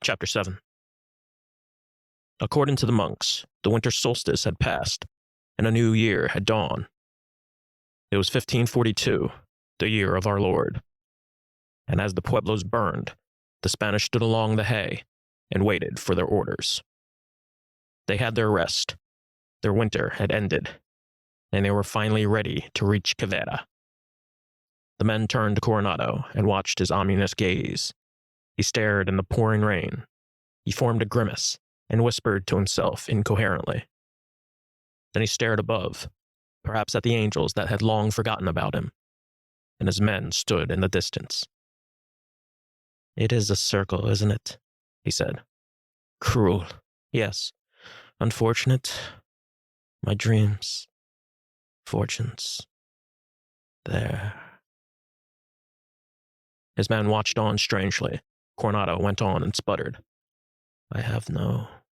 Chapter 7. According to the monks, the winter solstice had passed, and a new year had dawned. It was 1542, the year of our Lord. And as the pueblos burned, the Spanish stood along the hay and waited for their orders. They had their rest. Their winter had ended, and they were finally ready to reach Quivira. The men turned to Coronado and watched his ominous gaze. He stared in the pouring rain. He formed a grimace and whispered to himself incoherently. Then he stared above, perhaps at the angels that had long forgotten about him, and his men stood in the distance. "It is a circle, isn't it?" he said. "Cruel, yes. Unfortunate. My dreams. Fortunes. There." His men watched on strangely. Coronado went on and sputtered. I have not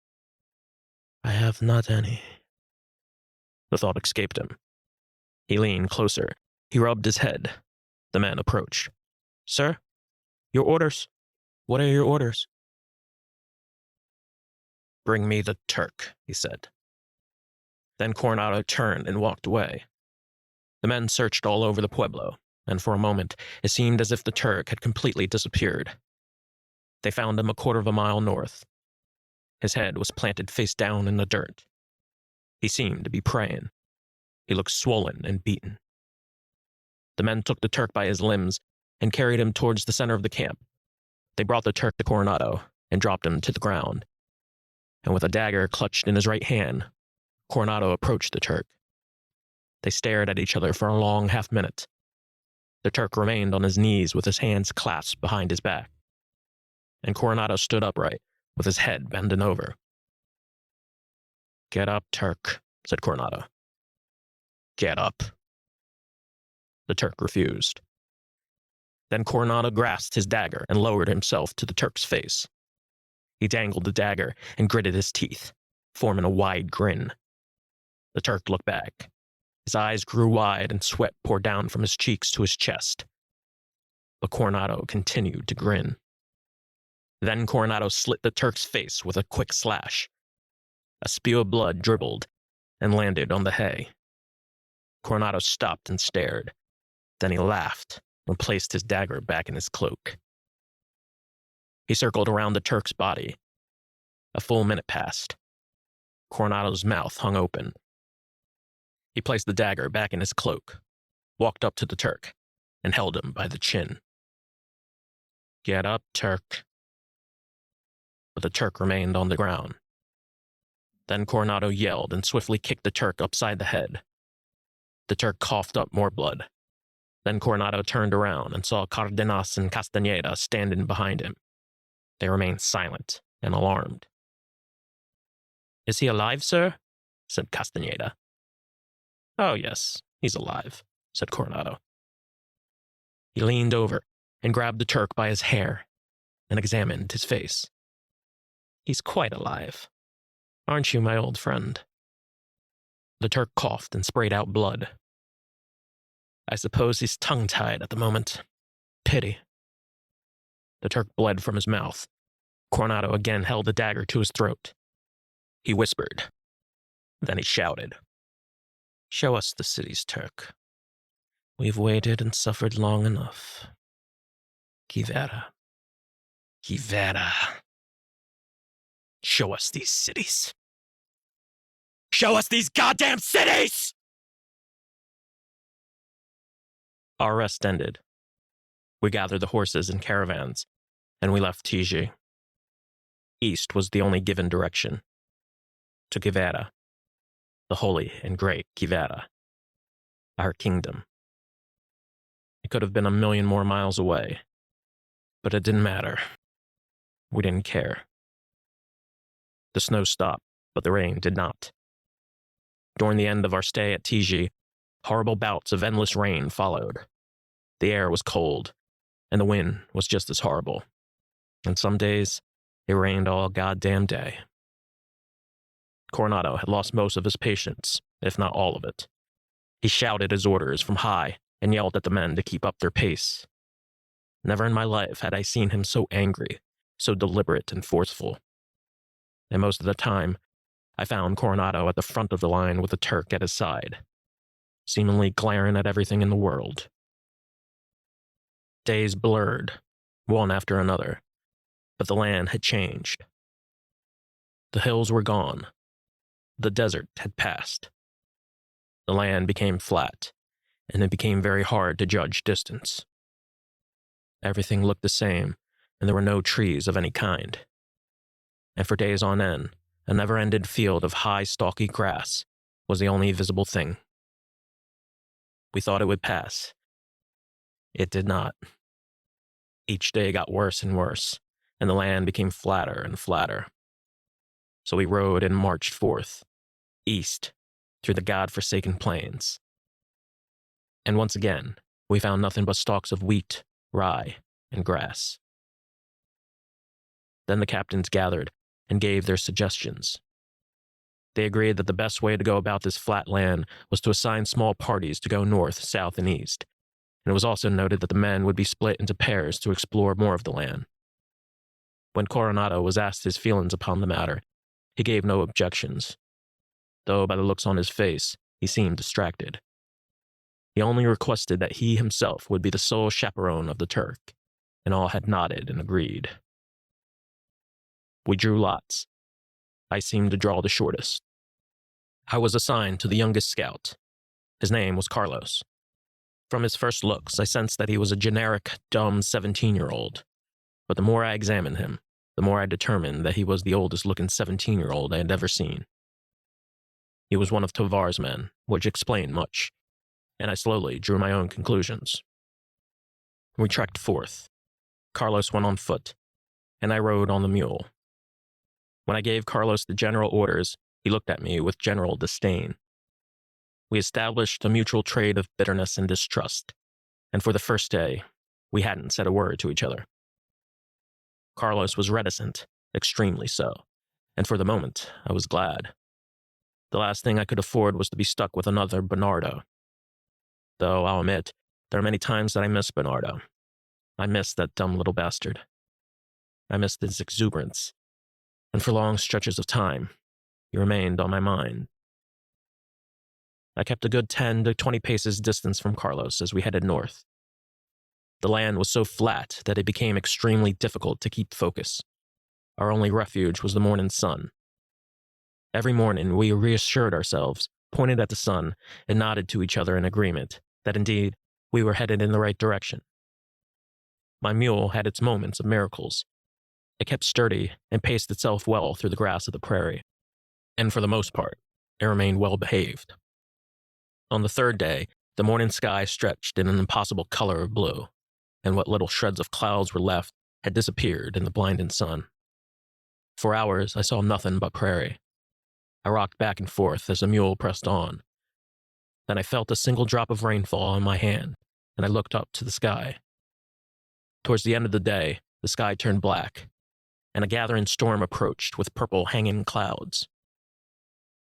any." The thought escaped him. He leaned closer. He rubbed his head. The man approached. "Sir, your orders. What are your orders?" "Bring me the Turk," he said. Then Coronado turned and walked away. The men searched all over the pueblo, and for a moment it seemed as if the Turk had completely disappeared. They found him a quarter of a mile north. His head was planted face down in the dirt. He seemed to be praying. He looked swollen and beaten. The men took the Turk by his limbs and carried him towards the center of the camp. They brought the Turk to Coronado and dropped him to the ground. And with a dagger clutched in his right hand, Coronado approached the Turk. They stared at each other for a long half-minute. The Turk remained on his knees with his hands clasped behind his back. And Coronado stood upright, with his head bending over. "Get up, Turk," said Coronado. "Get up." The Turk refused. Then Coronado grasped his dagger and lowered himself to the Turk's face. He dangled the dagger and gritted his teeth, forming a wide grin. The Turk looked back. His eyes grew wide and sweat poured down from his cheeks to his chest. But Coronado continued to grin. Then Coronado slit the Turk's face with a quick slash. A spew of blood dribbled and landed on the hay. Coronado stopped and stared. Then he laughed and placed his dagger back in his cloak. He circled around the Turk's body. A full minute passed. Coronado's mouth hung open. He placed the dagger back in his cloak, walked up to the Turk, and held him by the chin. "Get up, Turk." But the Turk remained on the ground. Then Coronado yelled and swiftly kicked the Turk upside the head. The Turk coughed up more blood. Then Coronado turned around and saw Cardenas and Castaneda standing behind him. They remained silent and alarmed. "Is he alive, sir?" said Castaneda. "Oh, yes, he's alive," said Coronado. He leaned over and grabbed the Turk by his hair and examined his face. "He's quite alive. Aren't you, my old friend?" The Turk coughed and sprayed out blood. "I suppose he's tongue-tied at the moment. Pity." The Turk bled from his mouth. Coronado again held the dagger to his throat. He whispered. Then he shouted. "Show us the cities, Turk. We've waited and suffered long enough. Quivira. Quivira. Show us these cities. Show us these goddamn cities!" Our rest ended. We gathered the horses in caravans, and we left Trilogy. East was the only given direction. To Quivira. The holy and great Quivira. Our kingdom. It could have been 1,000,000 more miles away, but it didn't matter. We didn't care. The snow stopped, but the rain did not. During the end of our stay at Trilogy, horrible bouts of endless rain followed. The air was cold, and the wind was just as horrible. And some days, it rained all goddamn day. Coronado had lost most of his patience, if not all of it. He shouted his orders from high and yelled at the men to keep up their pace. Never in my life had I seen him so angry so deliberate and forceful. And most of the time, I found Coronado at the front of the line with the Turk at his side, seemingly glaring at everything in the world. Days blurred, one after another, but the land had changed. The hills were gone. The desert had passed. The land became flat, and it became very hard to judge distance. Everything looked the same, and there were no trees of any kind. And for days on end, a never-ended field of high, stalky grass was the only visible thing. We thought it would pass. It did not. Each day got worse and worse, and the land became flatter and flatter. So we rode and marched forth, east, through the God-forsaken plains. And once again, we found nothing but stalks of wheat, rye, and grass. Then the captains gathered and gave their suggestions. They agreed that the best way to go about this flat land was to assign small parties to go north, south, and east, and it was also noted that the men would be split into pairs to explore more of the land. When Coronado was asked his feelings upon the matter, he gave no objections, though by the looks on his face, he seemed distracted. He only requested that he himself would be the sole chaperone of the Turk, and all had nodded and agreed. We drew lots. I seemed to draw the shortest. I was assigned to the youngest scout. His name was Carlos. From his first looks, I sensed that he was a generic, dumb 17-year-old, but the more I examined him, the more I determined that he was the oldest-looking 17-year-old I had ever seen. He was one of Tovar's men, which explained much, and I slowly drew my own conclusions. We trekked forth. Carlos went on foot, and I rode on the mule. When I gave Carlos the general orders, he looked at me with general disdain. We established a mutual trade of bitterness and distrust, and for the first day, we hadn't said a word to each other. Carlos was reticent, extremely so, and for the moment, I was glad. The last thing I could afford was to be stuck with another Bernardo. Though, I'll admit, there are many times that I miss Bernardo. I miss that dumb little bastard. I missed his exuberance, and for long stretches of time, he remained on my mind. I kept a good 10 to 20 paces distance from Carlos as we headed north. The land was so flat that it became extremely difficult to keep focus. Our only refuge was the morning sun. Every morning we reassured ourselves, pointed at the sun, and nodded to each other in agreement that indeed we were headed in the right direction. My mule had its moments of miracles. It kept sturdy and paced itself well through the grass of the prairie, and for the most part, it remained well behaved. On the third day, the morning sky stretched in an impossible color of blue, and what little shreds of clouds were left had disappeared in the blinding sun. For hours, I saw nothing but prairie. I rocked back and forth as the mule pressed on. Then I felt a single drop of rainfall on my hand, and I looked up to the sky. Towards the end of the day, the sky turned black, and a gathering storm approached with purple hanging clouds.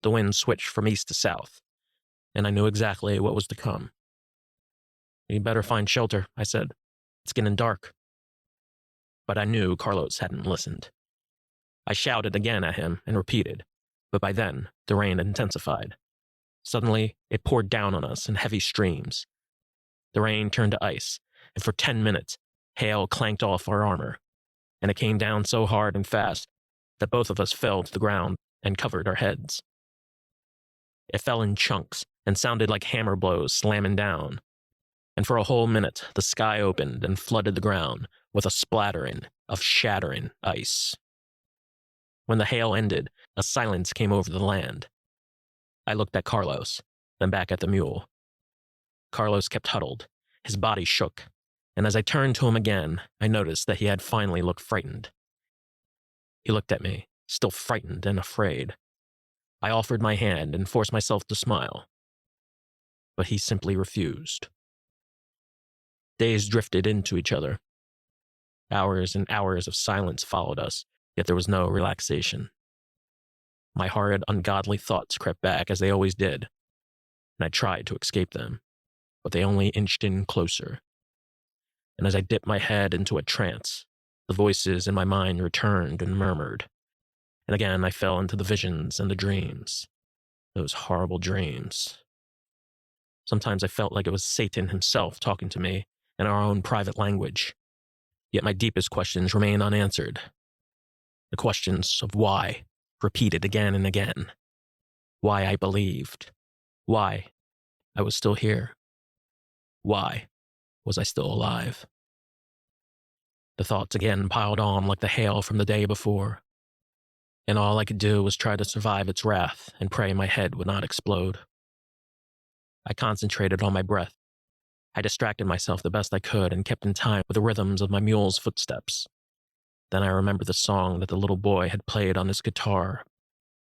The wind switched from east to south, and I knew exactly what was to come. "You'd better find shelter," I said. "It's getting dark." But I knew Carlos hadn't listened. I shouted again at him and repeated, but by then the rain intensified. Suddenly, it poured down on us in heavy streams. The rain turned to ice, and for 10 minutes, hail clanked off our armor, and it came down so hard and fast that both of us fell to the ground and covered our heads. It fell in chunks and sounded like hammer blows slamming down, and for a whole minute the sky opened and flooded the ground with a splattering of shattering ice. When the hail ended, a silence came over the land. I looked at Carlos, then back at the mule. Carlos kept huddled, his body shook, and as I turned to him again, I noticed that he had finally looked frightened. He looked at me, still frightened and afraid. I offered my hand and forced myself to smile, but he simply refused. Days drifted into each other. Hours and hours of silence followed us, yet there was no relaxation. My horrid, ungodly thoughts crept back as they always did, and I tried to escape them, but they only inched in closer. And as I dipped my head into a trance, The voices in my mind returned and murmured, and again I fell into the visions and the dreams. Those horrible dreams. Sometimes I felt like it was Satan himself talking to me in our own private language. Yet my deepest questions remained unanswered. The questions of why, repeated again and again. Why I believed. Why I was still here. Why was I still alive? The thoughts again piled on like the hail from the day before, and all I could do was try to survive its wrath and pray my head would not explode. I concentrated on my breath. I distracted myself the best I could and kept in time with the rhythms of my mule's footsteps. Then I remembered the song that the little boy had played on his guitar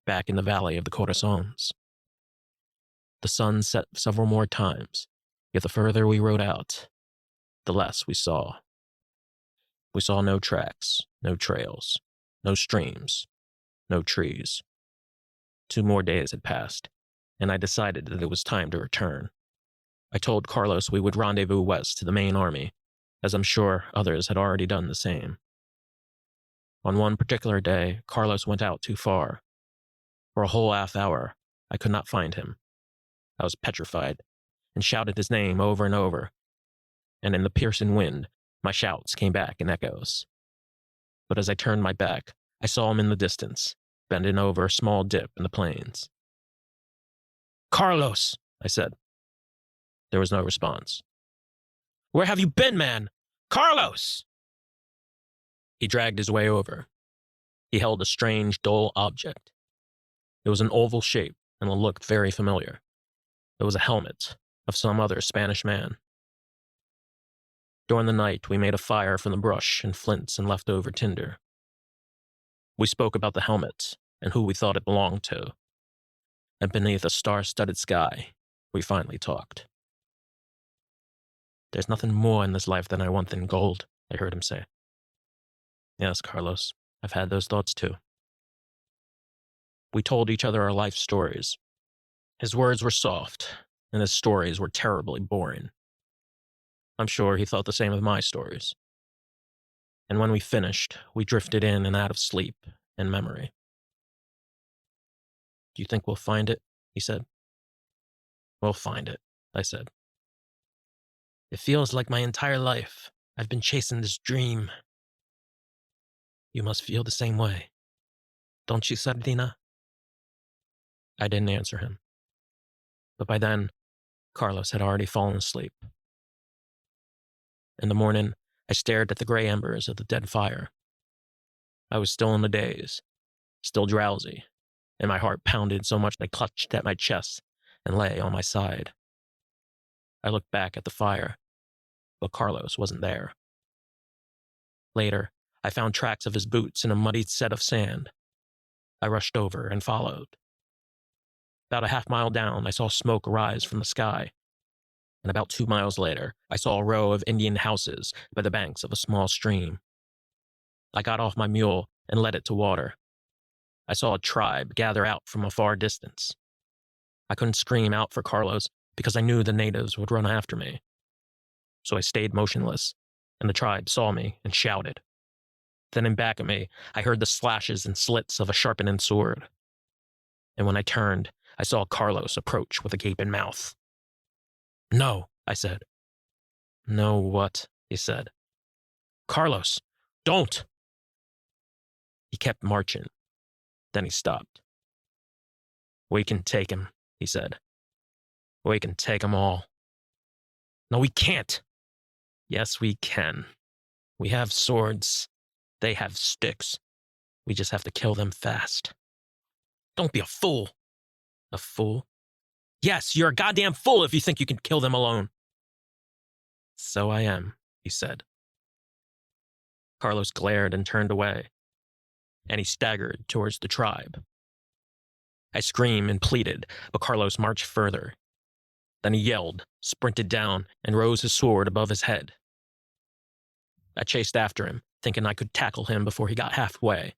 back in the valley of the Corazones. The sun set several more times, yet the further we rode out, the less we saw. We saw no tracks, no trails, no streams, no trees. 2 more days had passed, and I decided that it was time to return. I told Carlos we would rendezvous west to the main army, as I'm sure others had already done the same. On one particular day, Carlos went out too far. For a whole half hour, I could not find him. I was petrified, and shouted his name over and over, and in the piercing wind, my shouts came back in echoes. But as I turned my back, I saw him in the distance, bending over a small dip in the plains. "Carlos," I said. There was no response. "Where have you been, man? Carlos!" He dragged his way over. He held a strange, dull object. It was an oval shape, and it looked very familiar. It was a helmet of some other Spanish man. During the night, we made a fire from the brush and flints and leftover tinder. We spoke about the helmet and who we thought it belonged to. And beneath a star-studded sky, we finally talked. "There's nothing more in this life than I want than gold," I heard him say. "Yes, Carlos, I've had those thoughts too." We told each other our life stories. His words were soft, and his stories were terribly boring. I'm sure he thought the same of my stories. And when we finished, we drifted in and out of sleep and memory. "Do you think we'll find it?" he said. "We'll find it," I said. "It feels like my entire life I've been chasing this dream." "You must feel the same way. Don't you, Sardina?" I didn't answer him. But by then, Carlos had already fallen asleep. In the morning, I stared at the gray embers of the dead fire. I was still in the daze, still drowsy, and my heart pounded so much that I clutched at my chest and lay on my side. I looked back at the fire, but Carlos wasn't there. Later, I found tracks of his boots in a muddy set of sand. I rushed over and followed. About a half-mile down, I saw smoke rise from the sky, and about 2 miles later, I saw a row of Indian houses by the banks of a small stream. I got off my mule and led it to water. I saw a tribe gather out from a far distance. I couldn't scream out for Carlos because I knew the natives would run after me. So I stayed motionless, and the tribe saw me and shouted. Then in back of me, I heard the slashes and slits of a sharpening sword. And when I turned, I saw Carlos approach with a gaping mouth. "No," I said. "No what?" he said. "Carlos, don't!" He kept marching. Then he stopped. "We can take him," he said. "We can take them all." "No, we can't." "Yes, we can. We have swords. They have sticks. We just have to kill them fast." "Don't be a fool." "A fool?" "Yes, you're a goddamn fool if you think you can kill them alone." "So I am," he said. Carlos glared and turned away, and he staggered towards the tribe. I screamed and pleaded, but Carlos marched further. Then he yelled, sprinted down, and rose his sword above his head. I chased after him, thinking I could tackle him before he got halfway.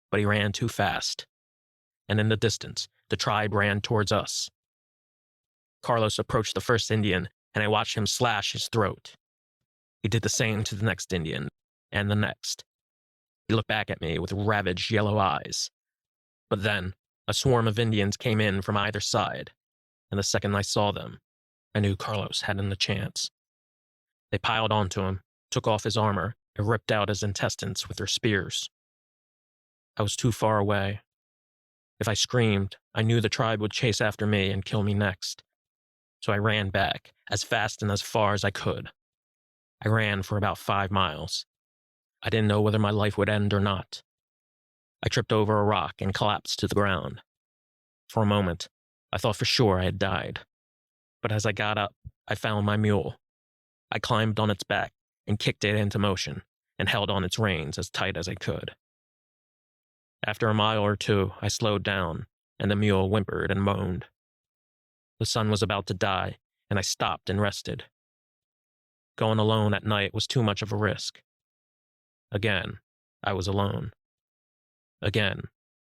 But he ran too fast, and in the distance, the tribe ran towards us. Carlos approached the first Indian, and I watched him slash his throat. He did the same to the next Indian, and the next. He looked back at me with ravaged yellow eyes. But then, a swarm of Indians came in from either side, and the second I saw them, I knew Carlos hadn't a chance. They piled onto him, took off his armor, and ripped out his intestines with their spears. I was too far away. If I screamed, I knew the tribe would chase after me and kill me next. So I ran back, as fast and as far as I could. I ran for about 5 miles. I didn't know whether my life would end or not. I tripped over a rock and collapsed to the ground. For a moment, I thought for sure I had died. But as I got up, I found my mule. I climbed on its back and kicked it into motion and held on its reins as tight as I could. After a mile or two, I slowed down, and the mule whimpered and moaned. The sun was about to die, and I stopped and rested. Going alone at night was too much of a risk. Again, I was alone. Again,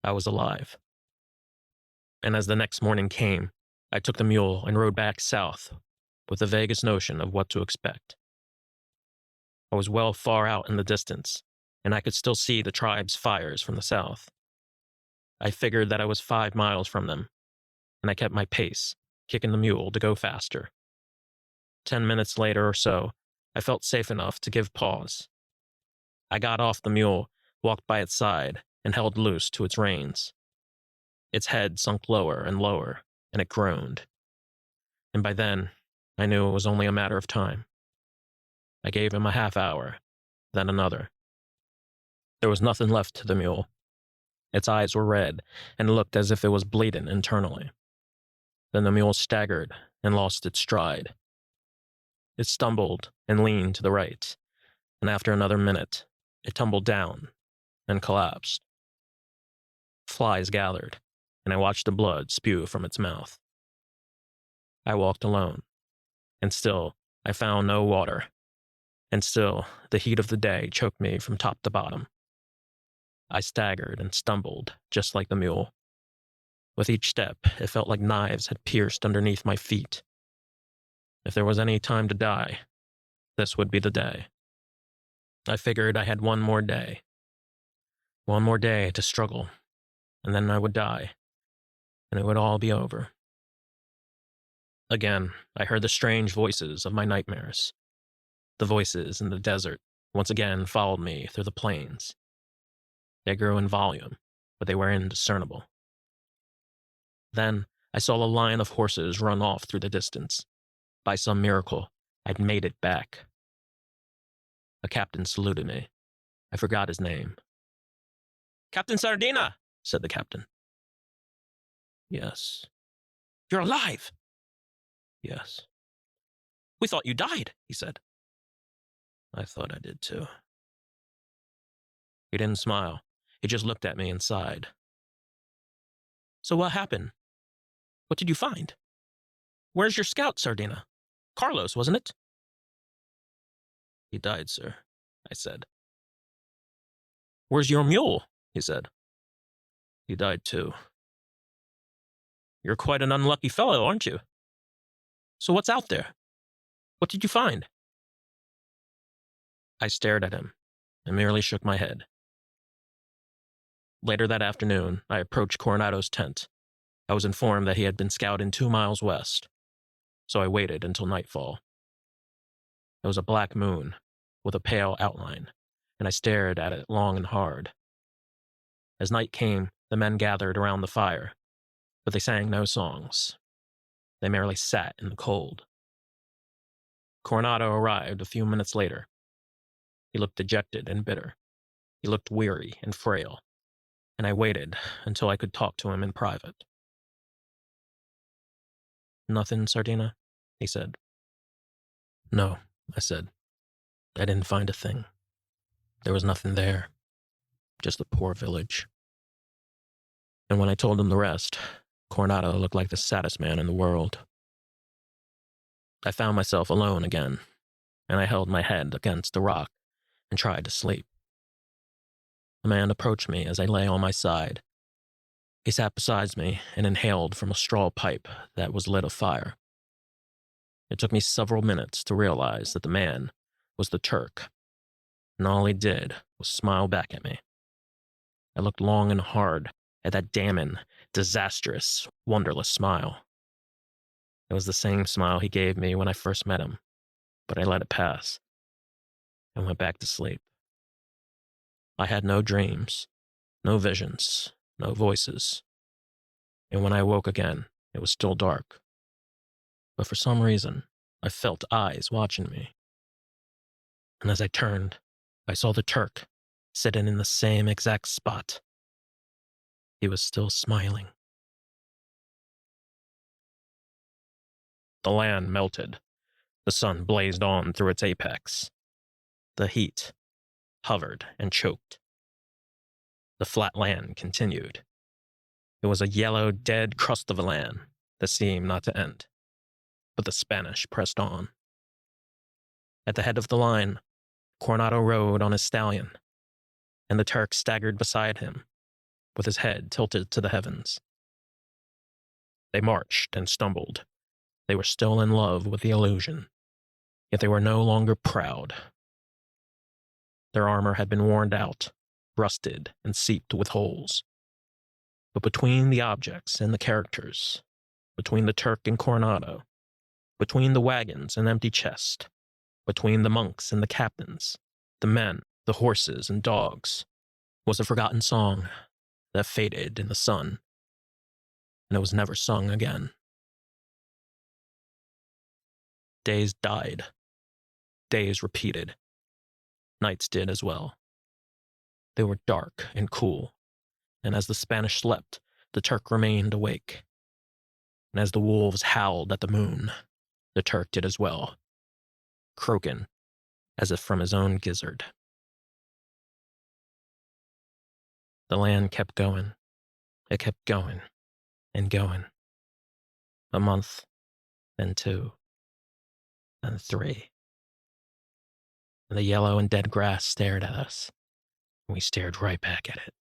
I was alive. And as the next morning came, I took the mule and rode back south with the vaguest notion of what to expect. I was well far out in the distance, and I could still see the tribe's fires from the south. I figured that I was 5 miles from them, and I kept my pace, kicking the mule to go faster. 10 minutes later or so, I felt safe enough to give pause. I got off the mule, walked by its side, and held loose to its reins. Its head sunk lower and lower, and it groaned. And by then, I knew it was only a matter of time. I gave him a half hour, then another. There was nothing left to the mule. Its eyes were red and looked as if it was bleeding internally. Then the mule staggered and lost its stride. It stumbled and leaned to the right, and after another minute, it tumbled down and collapsed. Flies gathered, and I watched the blood spew from its mouth. I walked alone, and still I found no water, and still the heat of the day choked me from top to bottom. I staggered and stumbled, just like the mule. With each step, it felt like knives had pierced underneath my feet. If there was any time to die, this would be the day. I figured I had one more day. One more day to struggle, and then I would die, and it would all be over. Again, I heard the strange voices of my nightmares. The voices in the desert once again followed me through the plains. They grew in volume, but they were indiscernible. Then I saw a line of horses run off through the distance. By some miracle, I'd made it back. A captain saluted me. I forgot his name. "Captain Sardina," said the captain. "Yes." "You're alive." "Yes." "We thought you died," he said. "I thought I did too." He didn't smile. He just looked at me and sighed. "So what happened? What did you find? Where's your scout, Sardina? Carlos, wasn't it?" "He died, sir," I said. "Where's your mule?" he said. "He died too." "You're quite an unlucky fellow, aren't you? So what's out there? What did you find?" I stared at him and merely shook my head. Later that afternoon, I approached Coronado's tent. I was informed that he had been scouting 2 miles west, so I waited until nightfall. It was a black moon with a pale outline, and I stared at it long and hard. As night came, the men gathered around the fire, but they sang no songs. They merely sat in the cold. Coronado arrived a few minutes later. He looked dejected and bitter. He looked weary and frail, and I waited until I could talk to him in private. "Nothing, Sardina?" he said. "No," I said. "I didn't find a thing. There was nothing there. Just a poor village." And when I told him the rest, Coronado looked like the saddest man in the world. I found myself alone again, and I held my head against the rock and tried to sleep. The man approached me as I lay on my side. He sat beside me and inhaled from a straw pipe that was lit afire. It took me several minutes to realize that the man was the Turk, and all he did was smile back at me. I looked long and hard at that damning, disastrous, wonderless smile. It was the same smile he gave me when I first met him, but I let it pass and went back to sleep. I had no dreams, no visions, no voices. And when I woke again, it was still dark. But for some reason, I felt eyes watching me. And as I turned, I saw the Turk sitting in the same exact spot. He was still smiling. The land melted. The sun blazed on through its apex. The heat hovered and choked. The flat land continued. It was a yellow, dead crust of a land that seemed not to end. But the Spanish pressed on. At the head of the line, Coronado rode on his stallion, and the Turk staggered beside him, with his head tilted to the heavens. They marched and stumbled. They were still in love with the illusion, yet they were no longer proud. Their armor had been worn out, rusted, and seeped with holes. But between the objects and the characters, between the Turk and Coronado, between the wagons and empty chests, between the monks and the captains, the men, the horses and dogs, was a forgotten song that faded in the sun, and it was never sung again. Days died. Days repeated. Nights did as well. They were dark and cool, and as the Spanish slept, the Turk remained awake. And as the wolves howled at the moon, the Turk did as well, croaking as if from his own gizzard. The land kept going. It kept going and going. A month, then 2, then 3. And the yellow and dead grass stared at us, and we stared right back at it.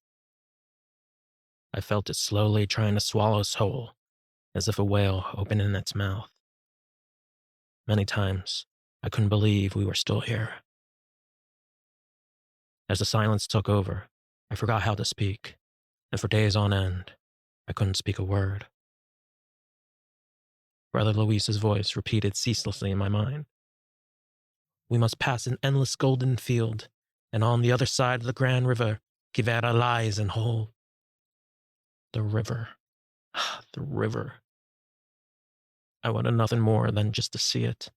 I felt it slowly trying to swallow us whole, as if a whale opening its mouth. Many times, I couldn't believe we were still here. As the silence took over, I forgot how to speak, and for days on end, I couldn't speak a word. Brother Luis's voice repeated ceaselessly in my mind. We must pass an endless golden field, and on the other side of the grand river, Quivera lies and whole. The river. The river. I wanted nothing more than just to see it,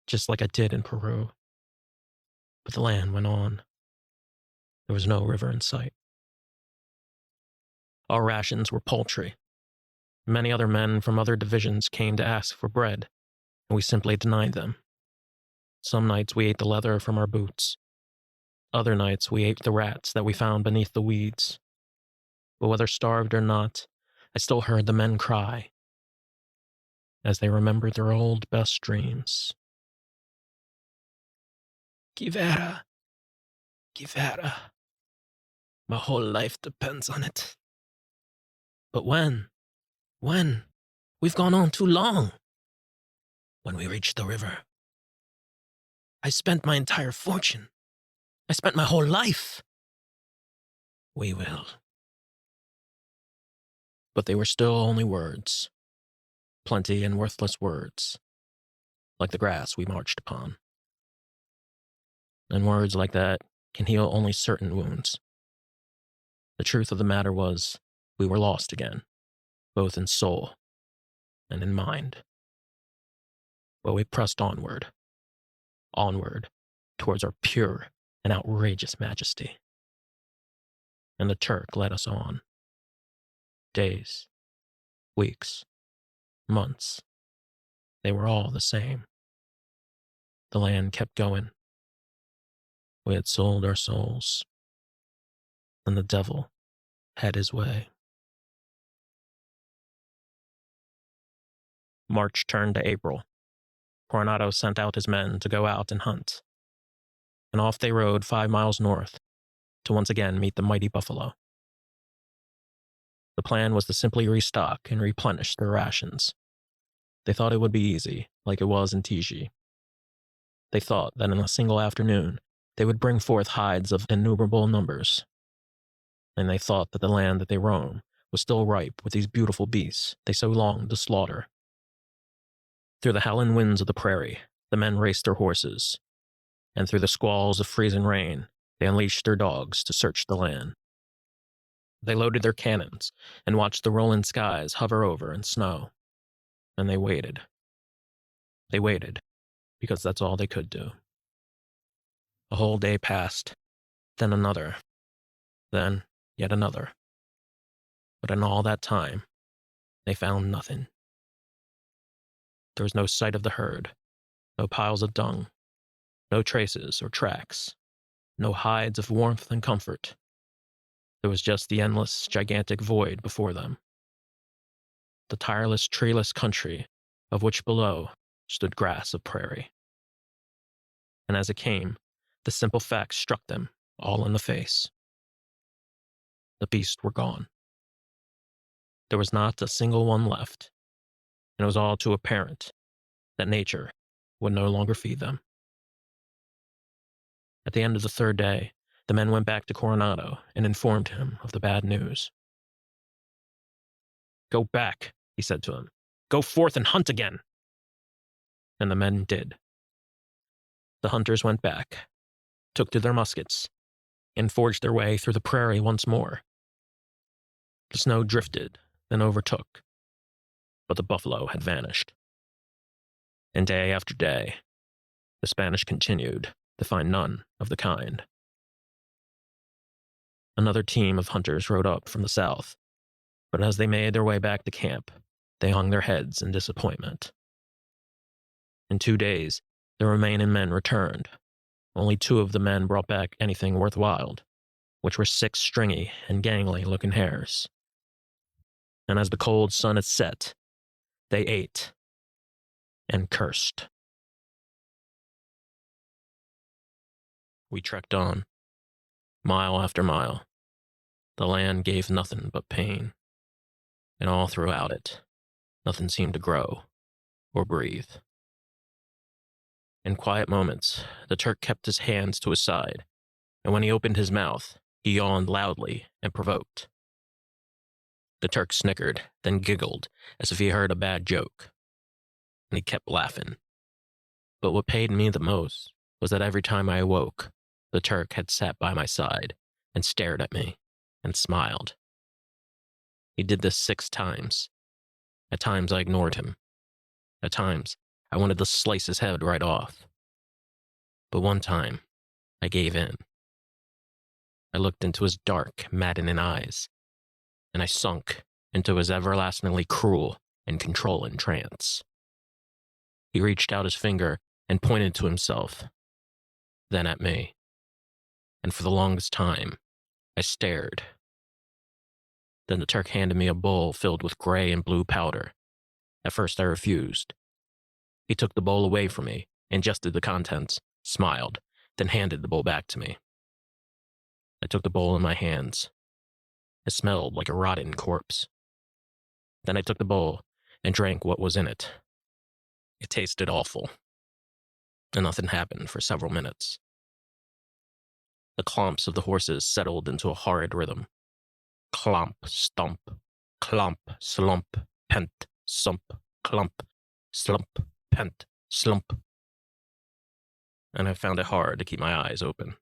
just like I did in Peru. But the land went on. There was no river in sight. Our rations were paltry. Many other men from other divisions came to ask for bread, and we simply denied them. Some nights we ate the leather from our boots. Other nights we ate the rats that we found beneath the weeds. But whether starved or not, I still heard the men cry as they remembered their old best dreams. Quivera, Quivera. My whole life depends on it. But when? When? We've gone on too long. When we reach the river. I spent my entire fortune. I spent my whole life. We will. But they were still only words. Plenty and worthless words. Like the grass we marched upon. And words like that can heal only certain wounds. The truth of the matter was, we were lost again, both in soul and in mind. But we pressed onward towards our pure and outrageous majesty. And the Turk led us on. Days, weeks, months, they were all the same. The land kept going. We had sold our souls, and the devil had his way. March turned to April. Coronado sent out his men to go out and hunt, and off they rode 5 miles north to once again meet the mighty buffalo. The plan was to simply restock and replenish their rations. They thought it would be easy, like it was in Tiji. They thought that in a single afternoon, They would bring forth hides of innumerable numbers, and they thought that the land that they roamed was still ripe with these beautiful beasts they so longed to slaughter. Through the howling winds of the prairie, the men raced their horses, and through the squalls of freezing rain, they unleashed their dogs to search the land. They loaded their cannons and watched the rolling skies hover over in snow, and they waited. They waited, because that's all they could do. A whole day passed, then another, then yet another. But in all that time, they found nothing. There was no sight of the herd, no piles of dung, no traces or tracks, no hides of warmth and comfort. There was just the endless, gigantic void before them. The tireless, treeless country, of which below stood grass of prairie. And as it came, the simple facts struck them all in the face. The beasts were gone. There was not a single one left, and it was all too apparent that nature would no longer feed them. At the end of the third day, the men went back to Coronado and informed him of the bad news. "Go back," he said to him. "Go forth and hunt again." And the men did. The hunters went back, took to their muskets, and forged their way through the prairie once more. The snow drifted, then overtook, but the buffalo had vanished. And day after day, the Spanish continued to find none of the kind. Another team of hunters rode up from the south, but as they made their way back to camp, they hung their heads in disappointment. In 2 days, the remaining men returned. Only 2 of the men brought back anything worthwhile, which were 6 stringy and gangly-looking hares. And as the cold sun had set, they ate and cursed. We trekked on, mile after mile. The land gave nothing but pain, and all throughout it, nothing seemed to grow or breathe. In quiet moments, the Turk kept his hands to his side, and when he opened his mouth, he yawned loudly and provoked. The Turk snickered, then giggled as if he heard a bad joke, and he kept laughing. But what pained me the most was that every time I awoke, the Turk had sat by my side and stared at me and smiled. He did this 6 times. At times I ignored him. At times I wanted to slice his head right off. But one time, I gave in. I looked into his dark, maddening eyes, and I sunk into his everlastingly cruel and controlling trance. He reached out his finger and pointed to himself, then at me. And for the longest time, I stared. Then the Turk handed me a bowl filled with gray and blue powder. At first I refused. He took the bowl away from me, ingested the contents, smiled, then handed the bowl back to me. I took the bowl in my hands. It smelled like a rotten corpse. Then I took the bowl and drank what was in it. It tasted awful, and nothing happened for several minutes. The clomps of the horses settled into a horrid rhythm. Clomp, stomp, clomp, slump, pent, sump, clump, slump, pent, slump. And I found it hard to keep my eyes open.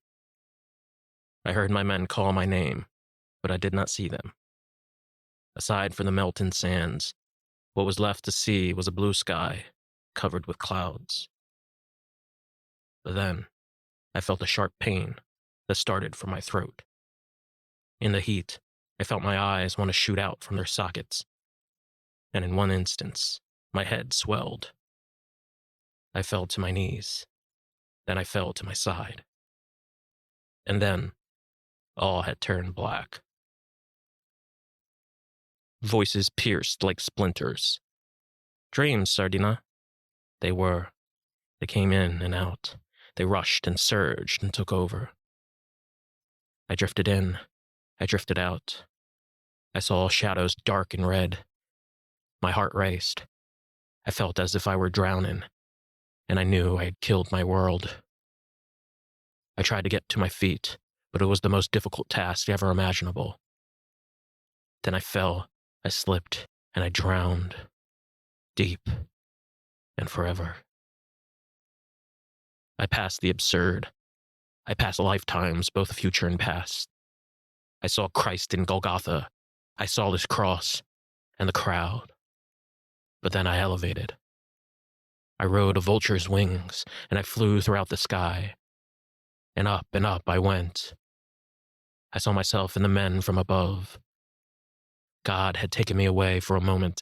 I heard my men call my name, but I did not see them. Aside from the melting sands, what was left to see was a blue sky covered with clouds. But then, I felt a sharp pain that started from my throat. In the heat, I felt my eyes want to shoot out from their sockets, and in one instance, my head swelled. I fell to my knees, then I fell to my side. And then, all had turned black. Voices pierced like splinters. Dreams, Sardina. They were. They came in and out. They rushed and surged and took over. I drifted in. I drifted out. I saw shadows dark and red. My heart raced. I felt as if I were drowning, and I knew I had killed my world. I tried to get to my feet, but it was the most difficult task ever imaginable. Then I fell, I slipped, and I drowned. Deep and forever. I passed the absurd. I passed lifetimes, both future and past. I saw Christ in Golgotha. I saw this cross and the crowd. But then I elevated. I rode a vulture's wings, and I flew throughout the sky. And up I went. I saw myself and the men from above. God had taken me away for a moment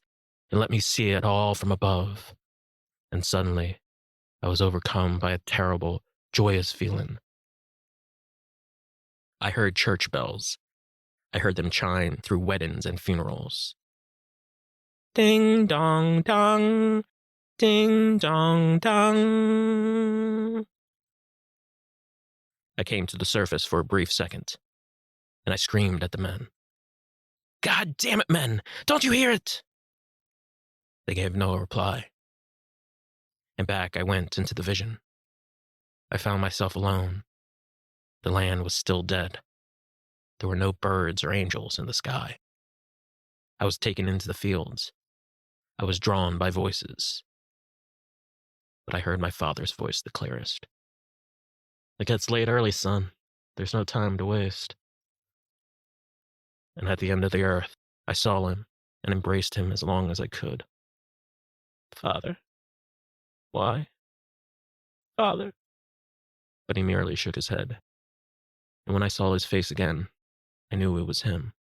and let me see it all from above. And suddenly, I was overcome by a terrible, joyous feeling. I heard church bells. I heard them chime through weddings and funerals. Ding dong dong, ding dong dong. I came to the surface for a brief second, and I screamed at the men. God damn it, men! Don't you hear it? They gave no reply. And back I went into the vision. I found myself alone. The land was still dead. There were no birds or angels in the sky. I was taken into the fields. I was drawn by voices. But I heard my father's voice the clearest. It gets late early, son. There's no time to waste. And at the end of the earth, I saw him and embraced him as long as I could. Father? Why? Father? But he merely shook his head. And when I saw his face again, I knew it was him.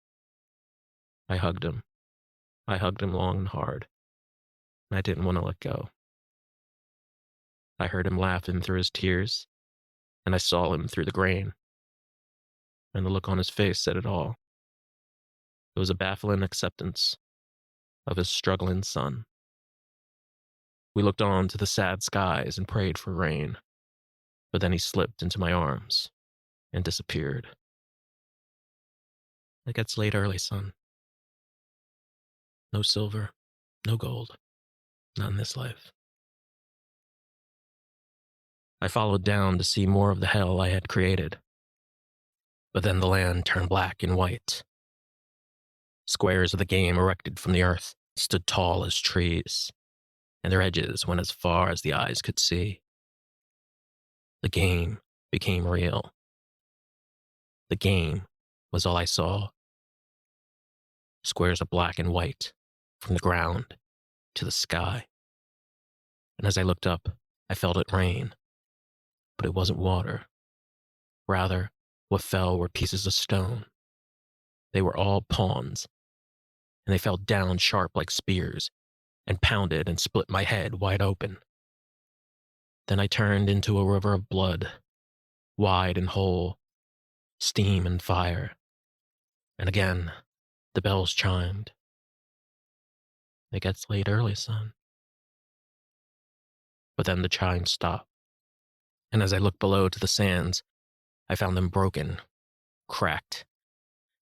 I hugged him. I hugged him long and hard. And I didn't want to let go. I heard him laughing through his tears, and I saw him through the grain. And the look on his face said it all. It was a baffling acceptance of his struggling son. We looked on to the sad skies and prayed for rain, but then he slipped into my arms and disappeared. It gets late early, son. No silver, no gold, not in this life. I followed down to see more of the hell I had created. But then the land turned black and white. Squares of the game erected from the earth stood tall as trees, and their edges went as far as the eyes could see. The game became real. The game was all I saw. Squares of black and white, from the ground to the sky. And as I looked up, I felt it rain. But it wasn't water. Rather, what fell were pieces of stone. They were all pawns, and they fell down sharp like spears, and pounded and split my head wide open. Then I turned into a river of blood, wide and whole, steam and fire. And again, the bells chimed. It gets late early, son. But then the chimes stopped, and as I looked below to the sands, I found them broken, cracked,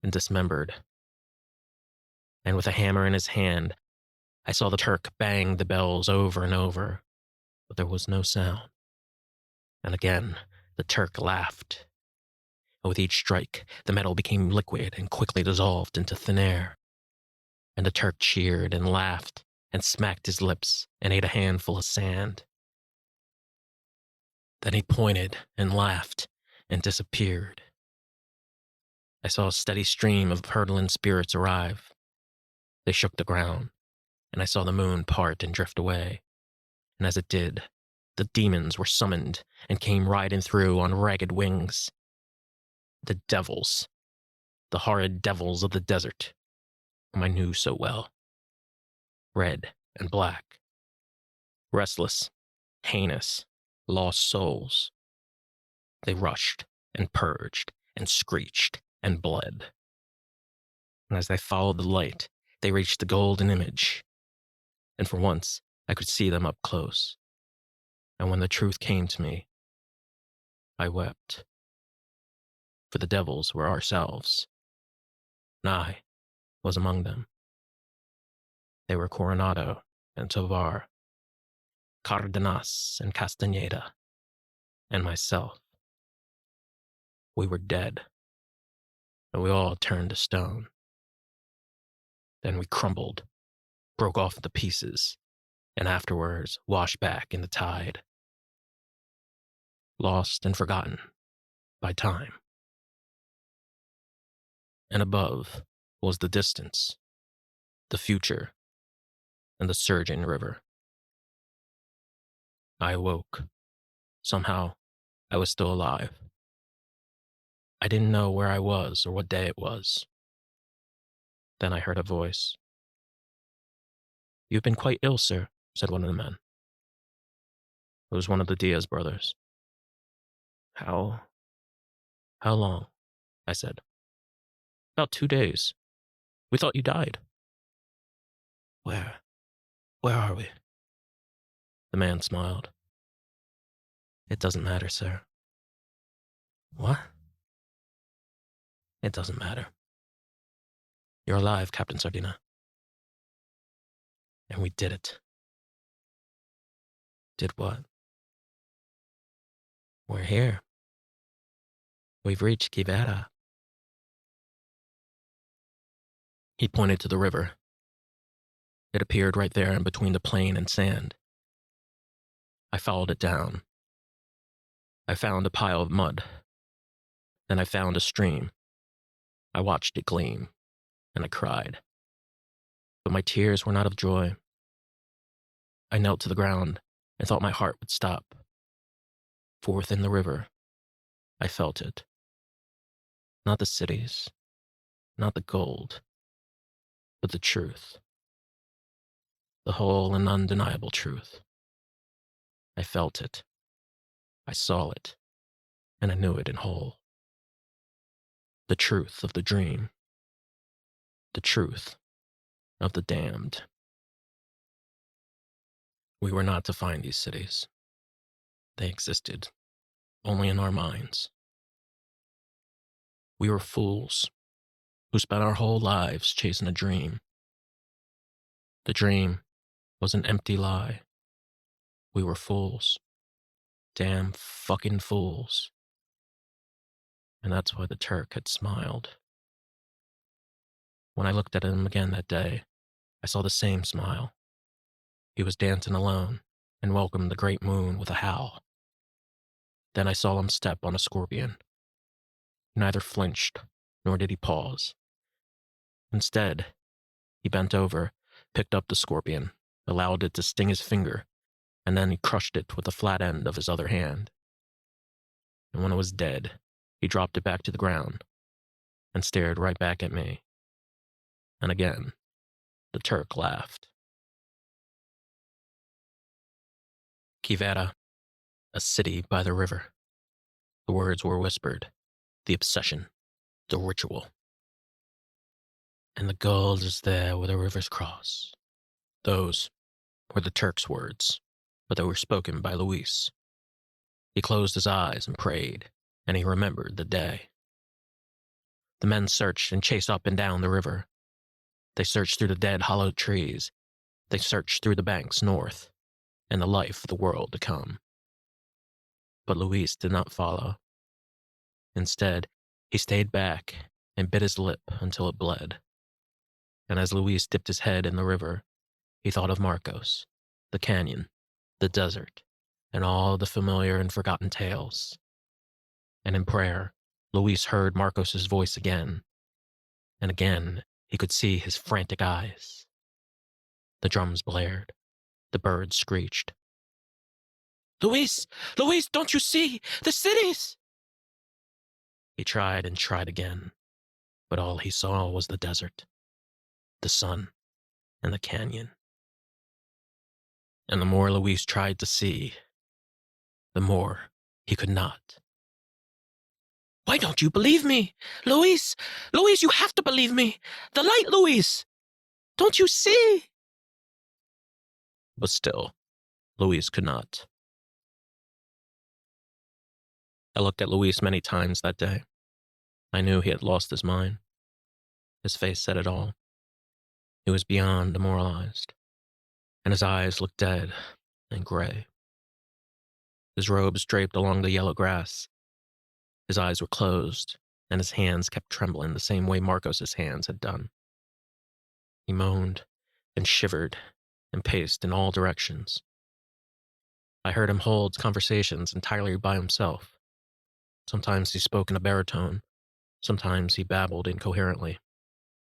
and dismembered. And with a hammer in his hand, I saw the Turk bang the bells over and over, but there was no sound. And again, the Turk laughed. And with each strike, the metal became liquid and quickly dissolved into thin air. And the Turk cheered and laughed and smacked his lips and ate a handful of sand. Then he pointed and laughed and disappeared. I saw a steady stream of hurtling spirits arrive. They shook the ground, and I saw the moon part and drift away. And as it did, the demons were summoned and came riding through on ragged wings. The devils, the horrid devils of the desert, whom I knew so well. Red and black, restless, heinous, lost souls. They rushed and purged and screeched and bled. And as they followed the light, they reached the golden image. And for once, I could see them up close. And when the truth came to me, I wept. For the devils were ourselves, and I was among them. They were Coronado and Tovar, Cardenas and Castaneda, and myself. We were dead, and we all turned to stone. Then we crumbled, broke off into pieces, and afterwards washed back in the tide, lost and forgotten by time. And above was the distance, the future, and the surging river. I awoke. Somehow, I was still alive. I didn't know where I was or what day it was. Then I heard a voice. "You've been quite ill, sir," said one of the men. It was one of the Diaz brothers. How long?" I said. "About 2 days. We thought you died." Where are we?" The man smiled. "It doesn't matter, sir." "What?" "It doesn't matter. You're alive, Captain Sardina. And we did it." "Did what?" "We're here. We've reached Quivera." He pointed to the river. It appeared right there in between the plain and sand. I followed it down. I found a pile of mud. Then I found a stream. I watched it gleam, and I cried. But my tears were not of joy. I knelt to the ground and thought my heart would stop. For within the river, I felt it. Not the cities, not the gold, but the truth. The whole and undeniable truth. I felt it. I saw it, and I knew it in whole. The truth of the dream. The truth of the damned. We were not to find these cities. They existed only in our minds. We were fools who spent our whole lives chasing a dream. The dream was an empty lie. We were fools. Damn fucking fools. And that's why the Turk had smiled. When I looked at him again that day, I saw the same smile. He was dancing alone and welcomed the great moon with a howl. Then I saw him step on a scorpion. He neither flinched nor did he pause. Instead, he bent over, picked up the scorpion, allowed it to sting his finger, and then he crushed it with the flat end of his other hand. And when it was dead, he dropped it back to the ground and stared right back at me. And again, the Turk laughed. Quivera, a city by the river. The words were whispered, the obsession, the ritual. And the gold is there where the rivers cross. Those were the Turk's words, but they were spoken by Luis. He closed his eyes and prayed, and he remembered the day. The men searched and chased up and down the river. They searched through the dead, hollowed trees. They searched through the banks north, and the life of the world to come. But Luis did not follow. Instead, he stayed back and bit his lip until it bled. And as Luis dipped his head in the river, he thought of Marcos, the canyon, the desert, and all the familiar and forgotten tales. And in prayer, Luis heard Marcos's voice again, and again he could see his frantic eyes. The drums blared, the birds screeched. Luis, Luis, don't you see? The cities! He tried and tried again, but all he saw was the desert, the sun, and the canyon. And the more Luis tried to see, the more he could not. Why don't you believe me? Luis, Luis, you have to believe me. The light, Luis. Don't you see? But still, Luis could not. I looked at Luis many times that day. I knew he had lost his mind. His face said it all. He was beyond demoralized, and his eyes looked dead and gray. His robes draped along the yellow grass. His eyes were closed, and his hands kept trembling the same way Marcos's hands had done. He moaned and shivered and paced in all directions. I heard him hold conversations entirely by himself. Sometimes he spoke in a baritone. Sometimes he babbled incoherently,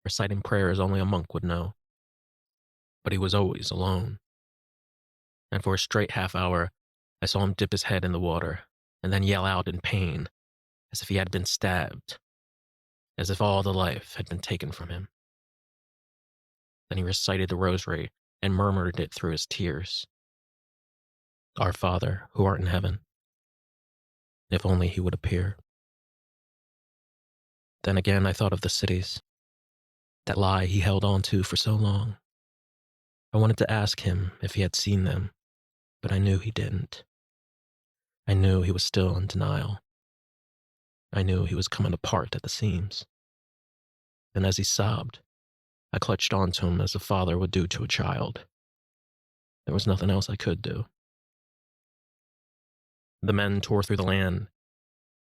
reciting prayers only a monk would know. But he was always alone. And for a straight half-hour, I saw him dip his head in the water and then yell out in pain, as if he had been stabbed, as if all the life had been taken from him. Then he recited the rosary and murmured it through his tears. Our Father, who art in heaven. If only he would appear. Then again I thought of the cities, that lie he held on to for so long. I wanted to ask him if he had seen them, but I knew he didn't. I knew he was still in denial. I knew he was coming apart at the seams. And as he sobbed, I clutched onto him as a father would do to a child. There was nothing else I could do. The men tore through the land.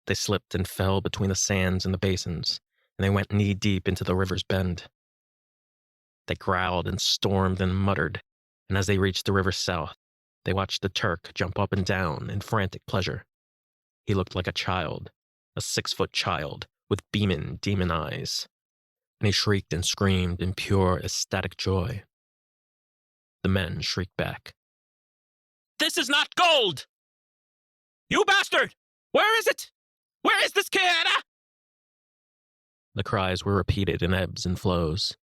They slipped and fell between the sands and the basins, and they went knee-deep into the river's bend. They growled and stormed and muttered, and as they reached the river's south, they watched the Turk jump up and down in frantic pleasure. He looked like a child, a 6-foot child, with beaming demon eyes, and he shrieked and screamed in pure, ecstatic joy. The men shrieked back. "This is not gold! You bastard! Where is it? Where is this Chiara?" The cries were repeated in ebbs and flows,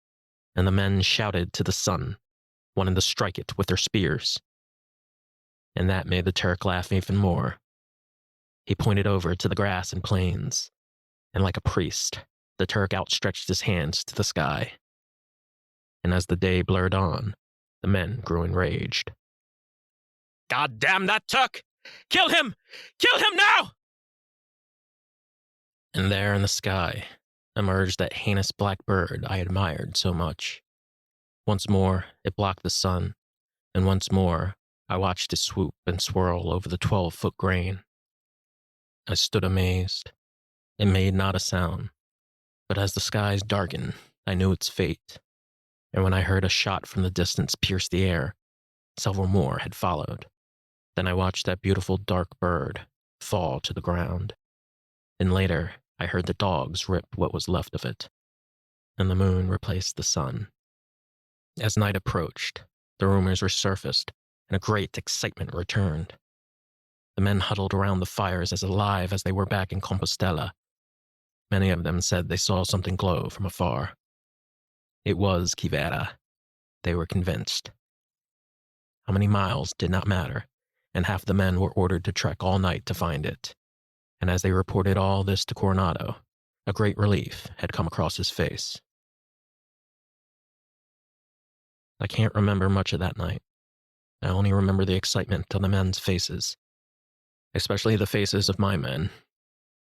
and the men shouted to the sun, wanting to strike it with their spears. And that made the Turk laugh even more. He pointed over to the grass and plains, and like a priest, the Turk outstretched his hands to the sky. And as the day blurred on, the men grew enraged. "God damn that Turk! Kill him! Kill him now!" And there in the sky emerged that heinous black bird I admired so much. Once more, it blocked the sun, and once more, I watched it swoop and swirl over the 12-foot grain. I stood amazed. It made not a sound, but as the skies darkened, I knew its fate, and when I heard a shot from the distance pierce the air, several more had followed. Then I watched that beautiful dark bird fall to the ground, and later I heard the dogs rip what was left of it, and the moon replaced the sun. As night approached, the rumors resurfaced, and a great excitement returned. The men huddled around the fires as alive as they were back in Compostela. Many of them said they saw something glow from afar. It was Chiara. They were convinced. How many miles did not matter, and half the men were ordered to trek all night to find it. And as they reported all this to Coronado, a great relief had come across his face. I can't remember much of that night. I only remember the excitement on the men's faces, especially the faces of my men,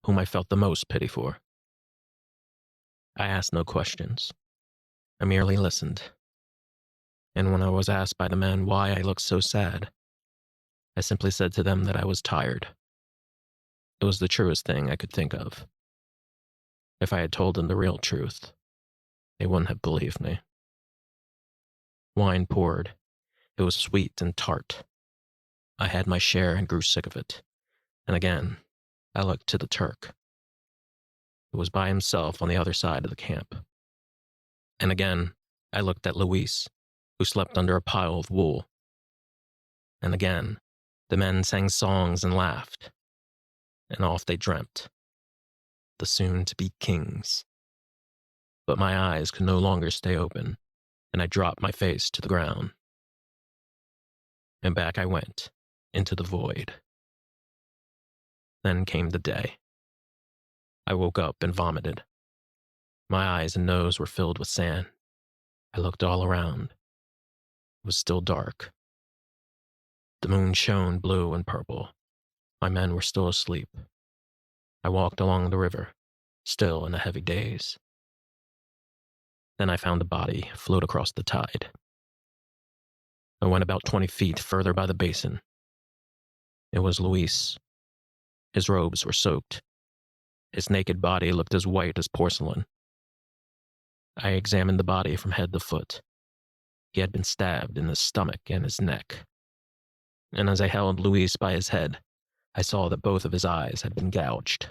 whom I felt the most pity for. I asked no questions. I merely listened. And when I was asked by the men why I looked so sad, I simply said to them that I was tired. It was the truest thing I could think of. If I had told them the real truth, they wouldn't have believed me. Wine poured. It was sweet and tart. I had my share and grew sick of it. And again, I looked to the Turk. It was by himself on the other side of the camp. And again, I looked at Luis, who slept under a pile of wool. And again, the men sang songs and laughed. And off they dreamt. The soon-to-be kings. But my eyes could no longer stay open, and I dropped my face to the ground. And back I went, into the void. Then came the day. I woke up and vomited. My eyes and nose were filled with sand. I looked all around. It was still dark. The moon shone blue and purple. My men were still asleep. I walked along the river, still in a heavy daze. Then I found the body float across the tide. I went about 20 feet further by the basin. It was Luis. His robes were soaked. His naked body looked as white as porcelain. I examined the body from head to foot. He had been stabbed in his stomach and his neck. And as I held Luis by his head, I saw that both of his eyes had been gouged.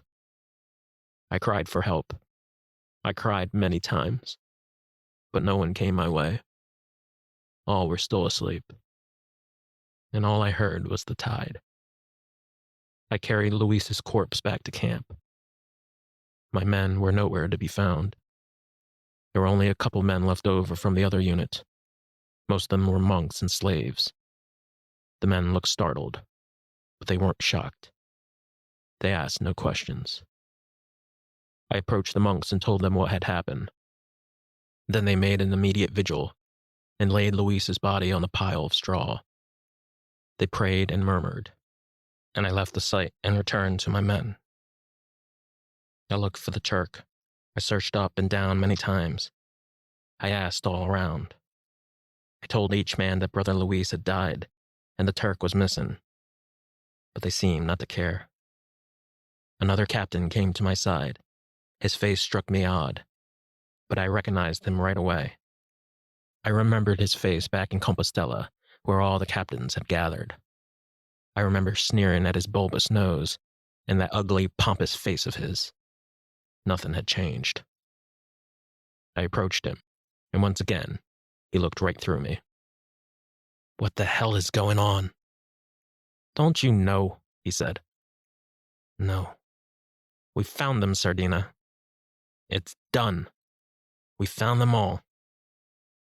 I cried for help. I cried many times, but no one came my way. All were still asleep, and all I heard was the tide. I carried Luis's corpse back to camp. My men were nowhere to be found. There were only a couple men left over from the other unit. Most of them were monks and slaves. The men looked startled, but they weren't shocked. They asked no questions. I approached the monks and told them what had happened. Then they made an immediate vigil and laid Luis's body on a pile of straw. They prayed and murmured, and I left the site and returned to my men. I looked for the Turk. I searched up and down many times. I asked all around. I told each man that Brother Luis had died and the Turk was missing, but they seemed not to care. Another captain came to my side. His face struck me odd, but I recognized him right away. I remembered his face back in Compostela, where all the captains had gathered. I remember sneering at his bulbous nose and that ugly, pompous face of his. Nothing had changed. I approached him, and once again, he looked right through me. "What the hell is going on?" "Don't you know?" he said. "No. We found them, Sardina. It's done. We found them all."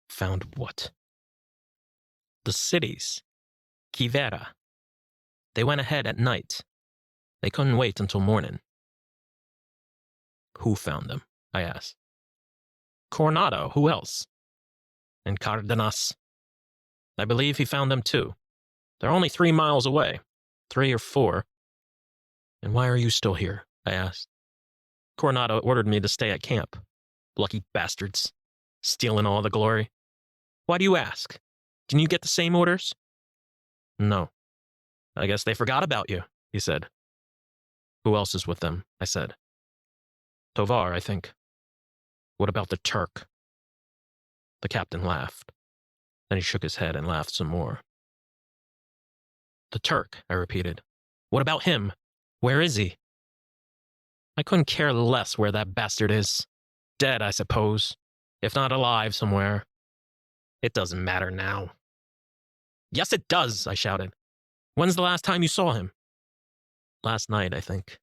"Found what?" "The cities. Quivera. They went ahead at night. They couldn't wait until morning." "Who found them?" I asked. "Coronado. Who else?" "And Cardenas. I believe he found them too. They're only 3 miles away. 3 or 4. "And why are you still here?" I asked. "Coronado ordered me to stay at camp. Lucky bastards. Stealing all the glory. Why do you ask? Didn't you get the same orders?" "No. I guess they forgot about you," he said. "Who else is with them?" I said. "Tovar, I think." "What about the Turk?" The captain laughed. Then he shook his head and laughed some more. "The Turk," I repeated. "What about him? Where is he?" "I couldn't care less where that bastard is. Dead, I suppose. If not alive somewhere. It doesn't matter now." "Yes, it does," I shouted. "When's the last time you saw him?" "Last night, I think."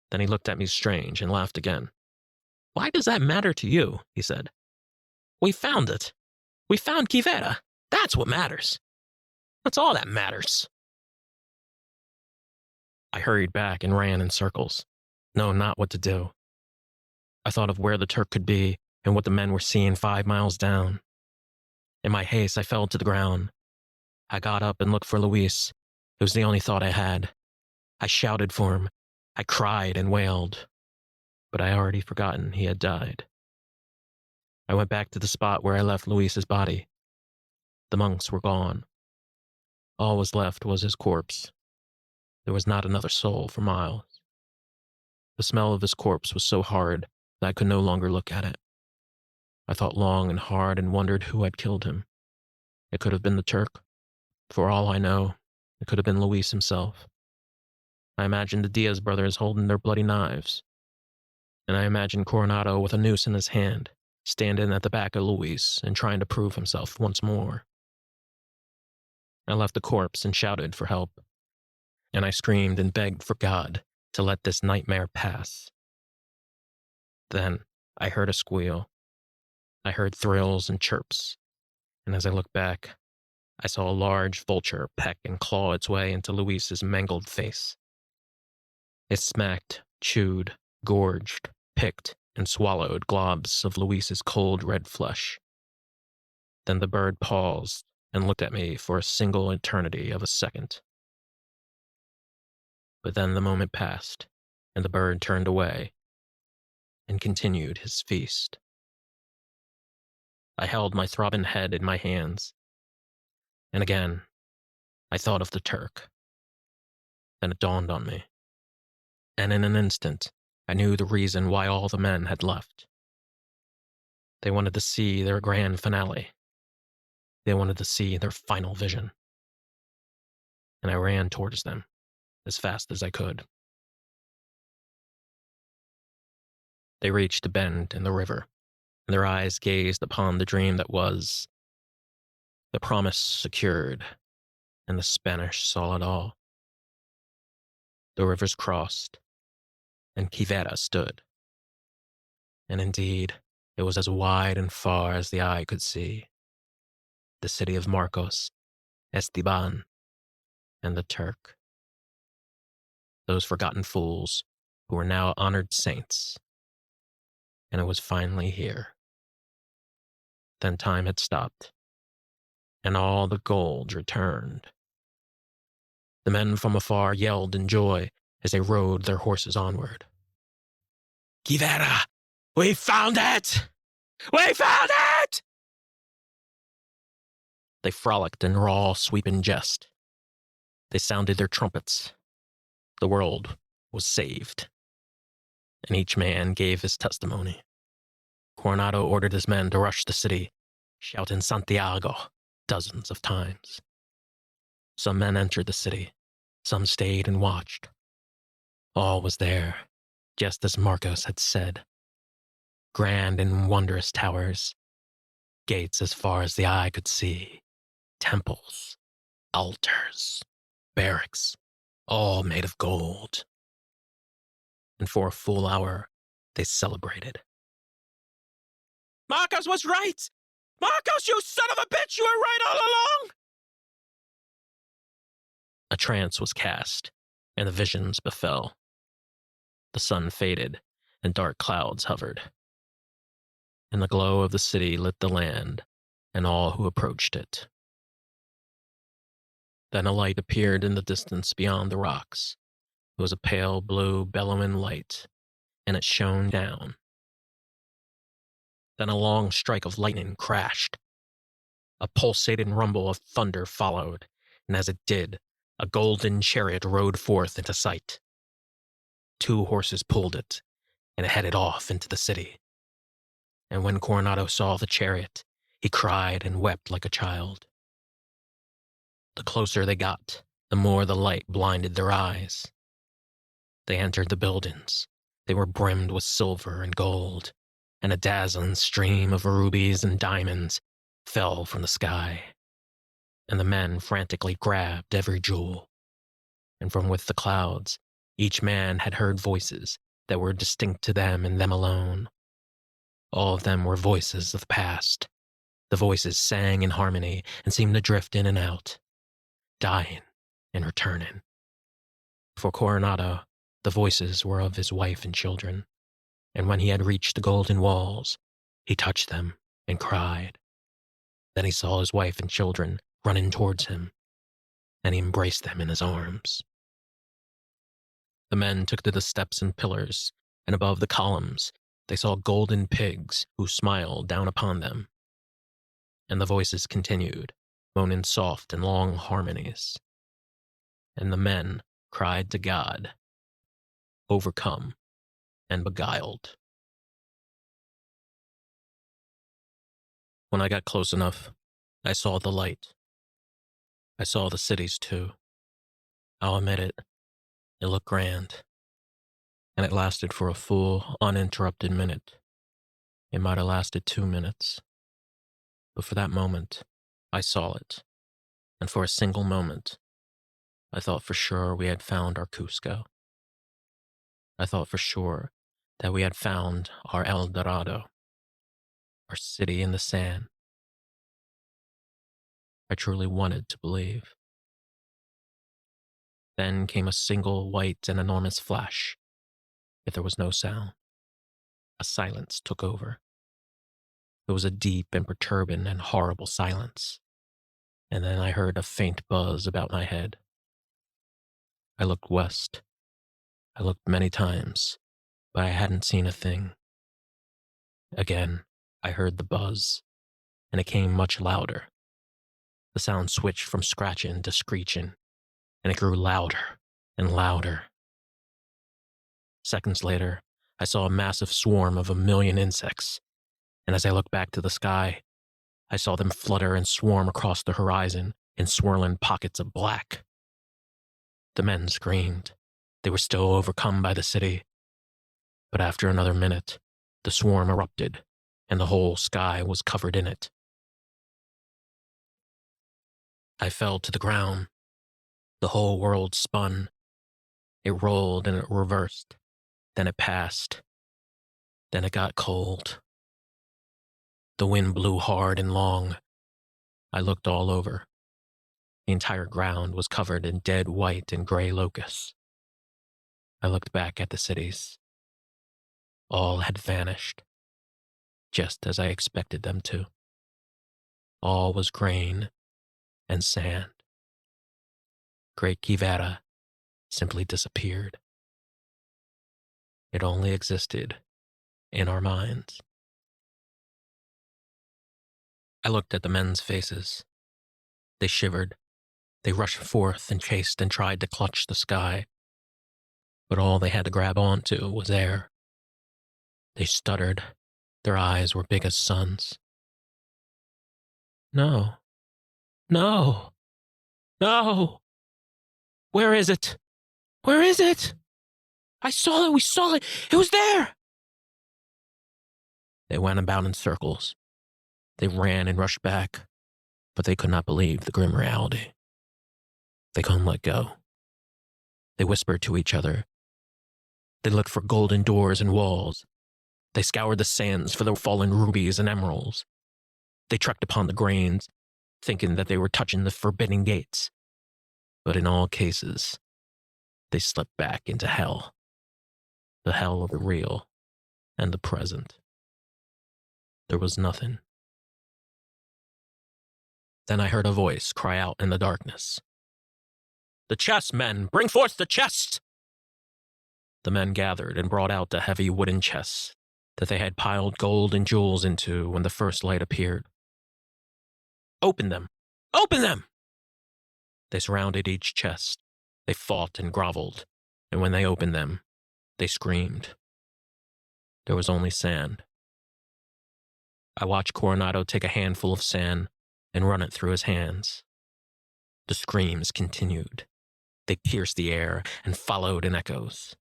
Then he looked at me strange and laughed again. "Why does that matter to you?" he said. "We found it. We found Quivera. That's what matters. That's all that matters." I hurried back and ran in circles, knowing not what to do. I thought of where the Turk could be and what the men were seeing 5 miles down. In my haste, I fell to the ground. I got up and looked for Luis. It was the only thought I had. I shouted for him. I cried and wailed. But I had already forgotten he had died. I went back to the spot where I left Luis's body. The monks were gone. All was left was his corpse. There was not another soul for miles. The smell of his corpse was so hard that I could no longer look at it. I thought long and hard and wondered who had killed him. It could have been the Turk. For all I know, it could have been Luis himself. I imagined the Diaz brothers holding their bloody knives. And I imagined Coronado with a noose in his hand, standing at the back of Luis and trying to prove himself once more. I left the corpse and shouted for help. And I screamed and begged for God to let this nightmare pass. Then I heard a squeal. I heard thrills and chirps. And as I looked back, I saw a large vulture peck and claw its way into Luis's mangled face. It smacked, chewed, gorged, picked, and swallowed globs of Luis's cold red flesh. Then the bird paused and looked at me for a single eternity of a second. But then the moment passed, and the bird turned away and continued his feast. I held my throbbing head in my hands, and again I thought of the Turk. Then it dawned on me. And in an instant, I knew the reason why all the men had left. They wanted to see their grand finale. They wanted to see their final vision. And I ran towards them as fast as I could. They reached a bend in the river, and their eyes gazed upon the dream that was, the promise secured, and the Spanish saw it all. The rivers crossed, and Quivira stood. And indeed, it was as wide and far as the eye could see. The city of Marcos, Esteban, and the Turk. Those forgotten fools who were now honored saints. And it was finally here. Then time had stopped, and all the gold returned. The men from afar yelled in joy as they rode their horses onward. Quivira! We found it! We found it! They frolicked in raw, sweeping jest. They sounded their trumpets. The world was saved. And each man gave his testimony. Coronado ordered his men to rush the city, shouting Santiago dozens of times. Some men entered the city. Some stayed and watched. All was there, just as Marcos had said. Grand and wondrous towers, gates as far as the eye could see, temples, altars, barracks, all made of gold. And for a full hour, they celebrated. Marcos was right! Marcos, you son of a bitch, you were right all along! A trance was cast, and the visions befell. The sun faded, and dark clouds hovered. And the glow of the city lit the land, and all who approached it. Then a light appeared in the distance beyond the rocks. It was a pale blue, bellowing light, and it shone down. Then a long strike of lightning crashed. A pulsating rumble of thunder followed, and as it did, a golden chariot rode forth into sight. 2 horses pulled it, and it headed off into the city. And when Coronado saw the chariot, he cried and wept like a child. The closer they got, the more the light blinded their eyes. They entered the buildings. They were brimmed with silver and gold, and a dazzling stream of rubies and diamonds fell from the sky. And the men frantically grabbed every jewel. And from with the clouds, each man had heard voices that were distinct to them and them alone. All of them were voices of the past. The voices sang in harmony and seemed to drift in and out, dying and returning. For Coronado, the voices were of his wife and children, and when he had reached the golden walls, he touched them and cried. Then he saw his wife and children running towards him, and he embraced them in his arms. The men took to the steps and pillars, and above the columns they saw golden pigs who smiled down upon them. And the voices continued, moaning soft and long harmonies. And the men cried to God, overcome and beguiled. When I got close enough, I saw the light. I saw the cities too. I'll admit it, it looked grand. And it lasted for a full, uninterrupted minute. It might have lasted 2 minutes. But for that moment, I saw it. And for a single moment, I thought for sure we had found our Cusco. I thought for sure that we had found our El Dorado, our city in the sand. I truly wanted to believe. Then came a single white and enormous flash, yet there was no sound. A silence took over. It was a deep and perturbing and horrible silence. And then I heard a faint buzz about my head. I looked west. I looked many times, but I hadn't seen a thing. Again, I heard the buzz, and it came much louder. The sound switched from scratching to screeching, and it grew louder and louder. Seconds later, I saw a massive swarm of 1,000,000 insects, and as I looked back to the sky, I saw them flutter and swarm across the horizon in swirling pockets of black. The men screamed. They were still overcome by the city. But after another minute, the swarm erupted, and the whole sky was covered in it. I fell to the ground. The whole world spun. It rolled and it reversed. Then it passed. Then it got cold. The wind blew hard and long. I looked all over. The entire ground was covered in dead white and gray locusts. I looked back at the cities. All had vanished, just as I expected them to. All was grain and sand. Great Kivara simply disappeared. It only existed in our minds. I looked at the men's faces. They shivered. They rushed forth and chased and tried to clutch the sky. But all they had to grab onto was air. They stuttered. Their eyes were big as suns. No. No. No. Where is it? Where is it? I saw it. We saw it. It was there. They went about in circles. They ran and rushed back, but they could not believe the grim reality. They couldn't let go. They whispered to each other. They looked for golden doors and walls. They scoured the sands for the fallen rubies and emeralds. They trekked upon the grains, thinking that they were touching the forbidden gates. But in all cases, they slipped back into hell. The hell of the real and the present. There was nothing. Then I heard a voice cry out in the darkness. "The chest, men! Bring forth the chest!" The men gathered and brought out the heavy wooden chests that they had piled gold and jewels into when the first light appeared. "Open them! Open them!" They surrounded each chest. They fought and groveled, and when they opened them, they screamed. There was only sand. I watched Coronado take a handful of sand and run it through his hands. The screams continued. They pierced the air and followed in echoes.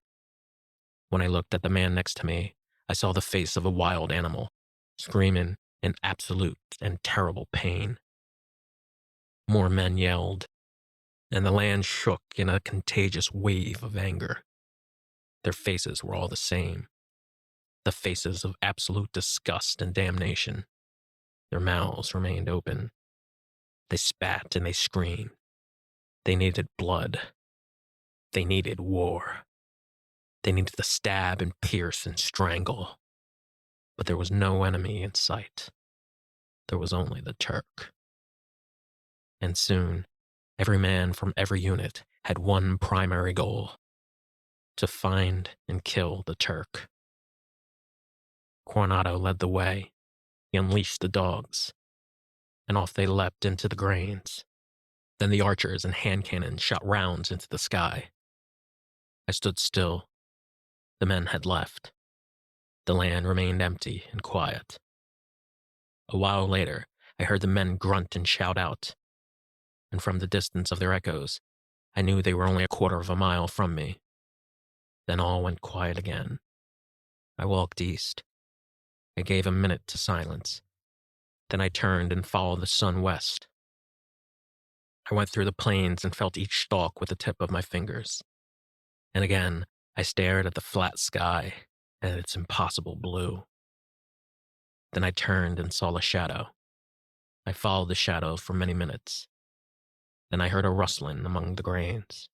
When I looked at the man next to me, I saw the face of a wild animal, screaming in absolute and terrible pain. More men yelled, and the land shook in a contagious wave of anger. Their faces were all the same, the faces of absolute disgust and damnation. Their mouths remained open. They spat and they screamed. They needed blood. They needed war. They needed to stab and pierce and strangle. But there was no enemy in sight. There was only the Turk. And soon, every man from every unit had one primary goal: to find and kill the Turk. Coronado led the way. He unleashed the dogs, and off they leapt into the grains. Then the archers and hand cannons shot rounds into the sky. I stood still. The men had left. The land remained empty and quiet. A while later, I heard the men grunt and shout out, and from the distance of their echoes, I knew they were only a quarter of a mile from me. Then all went quiet again. I walked east. I gave a minute to silence. Then I turned and followed the sun west. I went through the plains and felt each stalk with the tip of my fingers. And again, I stared at the flat sky and its impossible blue. Then I turned and saw a shadow. I followed the shadow for many minutes. Then I heard a rustling among the grains.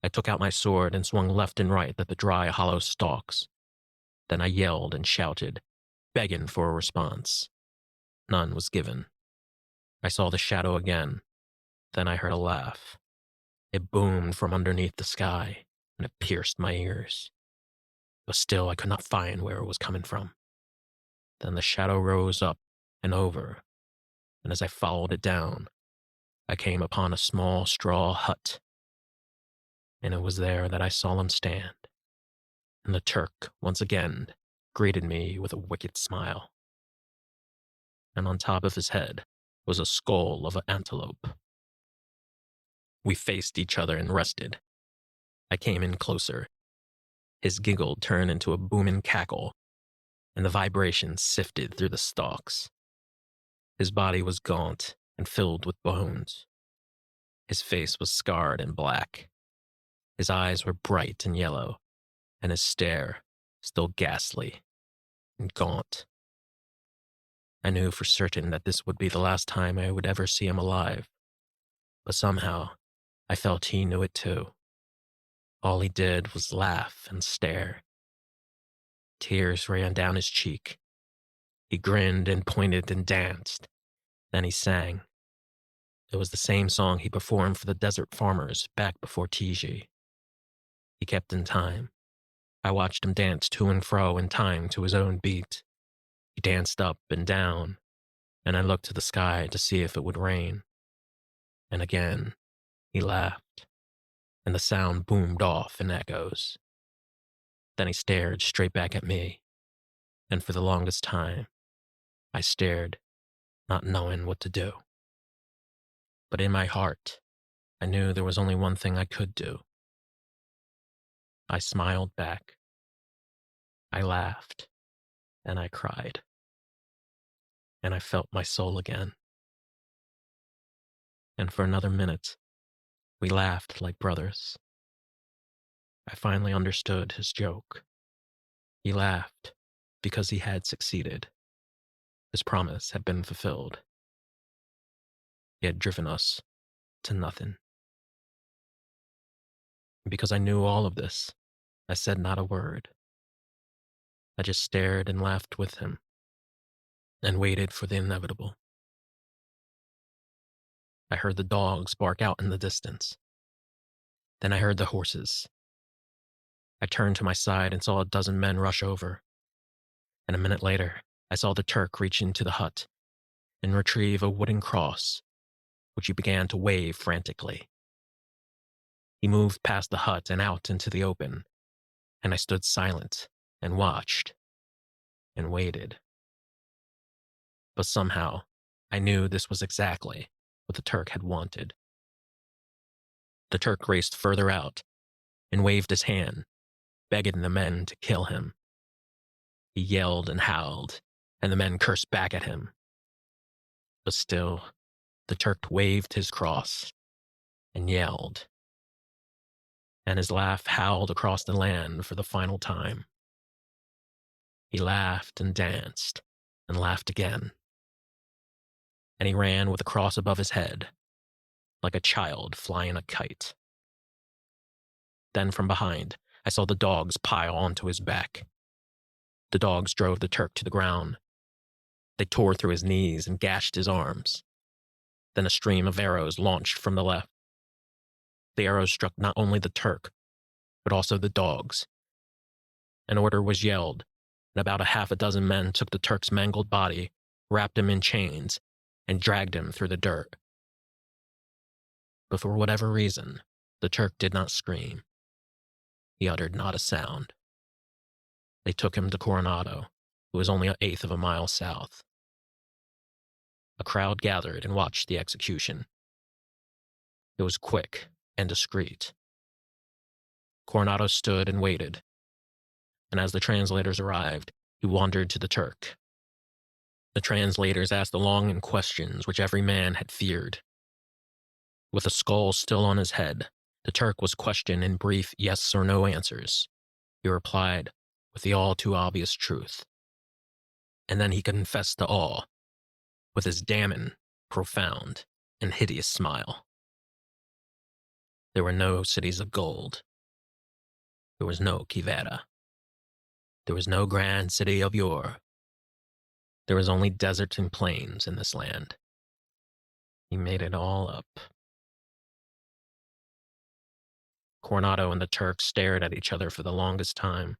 I took out my sword and swung left and right at the dry, hollow stalks. Then I yelled and shouted, begging for a response. None was given. I saw the shadow again. Then I heard a laugh. It boomed from underneath the sky, and it pierced my ears. But still I could not find where it was coming from. Then the shadow rose up and over, and as I followed it down, I came upon a small straw hut. And it was there that I saw him stand, and the Turk, once again, greeted me with a wicked smile. And on top of his head was a skull of an antelope. We faced each other and rested. I came in closer. His giggle turned into a booming cackle, and the vibrations sifted through the stalks. His body was gaunt and filled with bones. His face was scarred and black. His eyes were bright and yellow, and his stare still ghastly and gaunt. I knew for certain that this would be the last time I would ever see him alive, but somehow I felt he knew it too. All he did was laugh and stare. Tears ran down his cheek. He grinned and pointed and danced. Then he sang. It was the same song he performed for the desert farmers back before TG. He kept in time. I watched him dance to and fro in time to his own beat. He danced up and down, and I looked to the sky to see if it would rain. And again, he laughed, and the sound boomed off in echoes. Then he stared straight back at me, and for the longest time, I stared, not knowing what to do. But in my heart, I knew there was only one thing I could do. I smiled back. I laughed, and I cried. And I felt my soul again. And for another minute, we laughed like brothers. I finally understood his joke. He laughed because he had succeeded. His promise had been fulfilled. He had driven us to nothing. And because I knew all of this, I said not a word. I just stared and laughed with him and waited for the inevitable. I heard the dogs bark out in the distance. Then I heard the horses. I turned to my side and saw a dozen men rush over. And a minute later, I saw the Turk reach into the hut and retrieve a wooden cross, which he began to wave frantically. He moved past the hut and out into the open, and I stood silent and watched and waited. But somehow, I knew this was exactly what the Turk had wanted. The Turk raced further out and waved his hand, begging the men to kill him. He yelled and howled, and the men cursed back at him. But still, the Turk waved his cross and yelled, and his laugh howled across the land for the final time. He laughed and danced and laughed again. And he ran with the cross above his head, like a child flying a kite. Then from behind, I saw the dogs pile onto his back. The dogs drove the Turk to the ground. They tore through his knees and gashed his arms. Then a stream of arrows launched from the left. The arrows struck not only the Turk, but also the dogs. An order was yelled, and about a half a dozen men took the Turk's mangled body, wrapped him in chains, and dragged him through the dirt. But for whatever reason, the Turk did not scream. He uttered not a sound. They took him to Coronado, who was only an eighth of a mile south. A crowd gathered and watched the execution. It was quick and discreet. Coronado stood and waited, and as the translators arrived, he wandered to the Turk. The translators asked the longing questions which every man had feared. With the skull still on his head, the Turk was questioned in brief yes or no answers. He replied with the all too obvious truth. And then he confessed to all, with his damning, profound, and hideous smile. There were no cities of gold. There was no Quivera. There was no grand city of yore. There was only desert and plains in this land. He made it all up. Coronado and the Turk stared at each other for the longest time,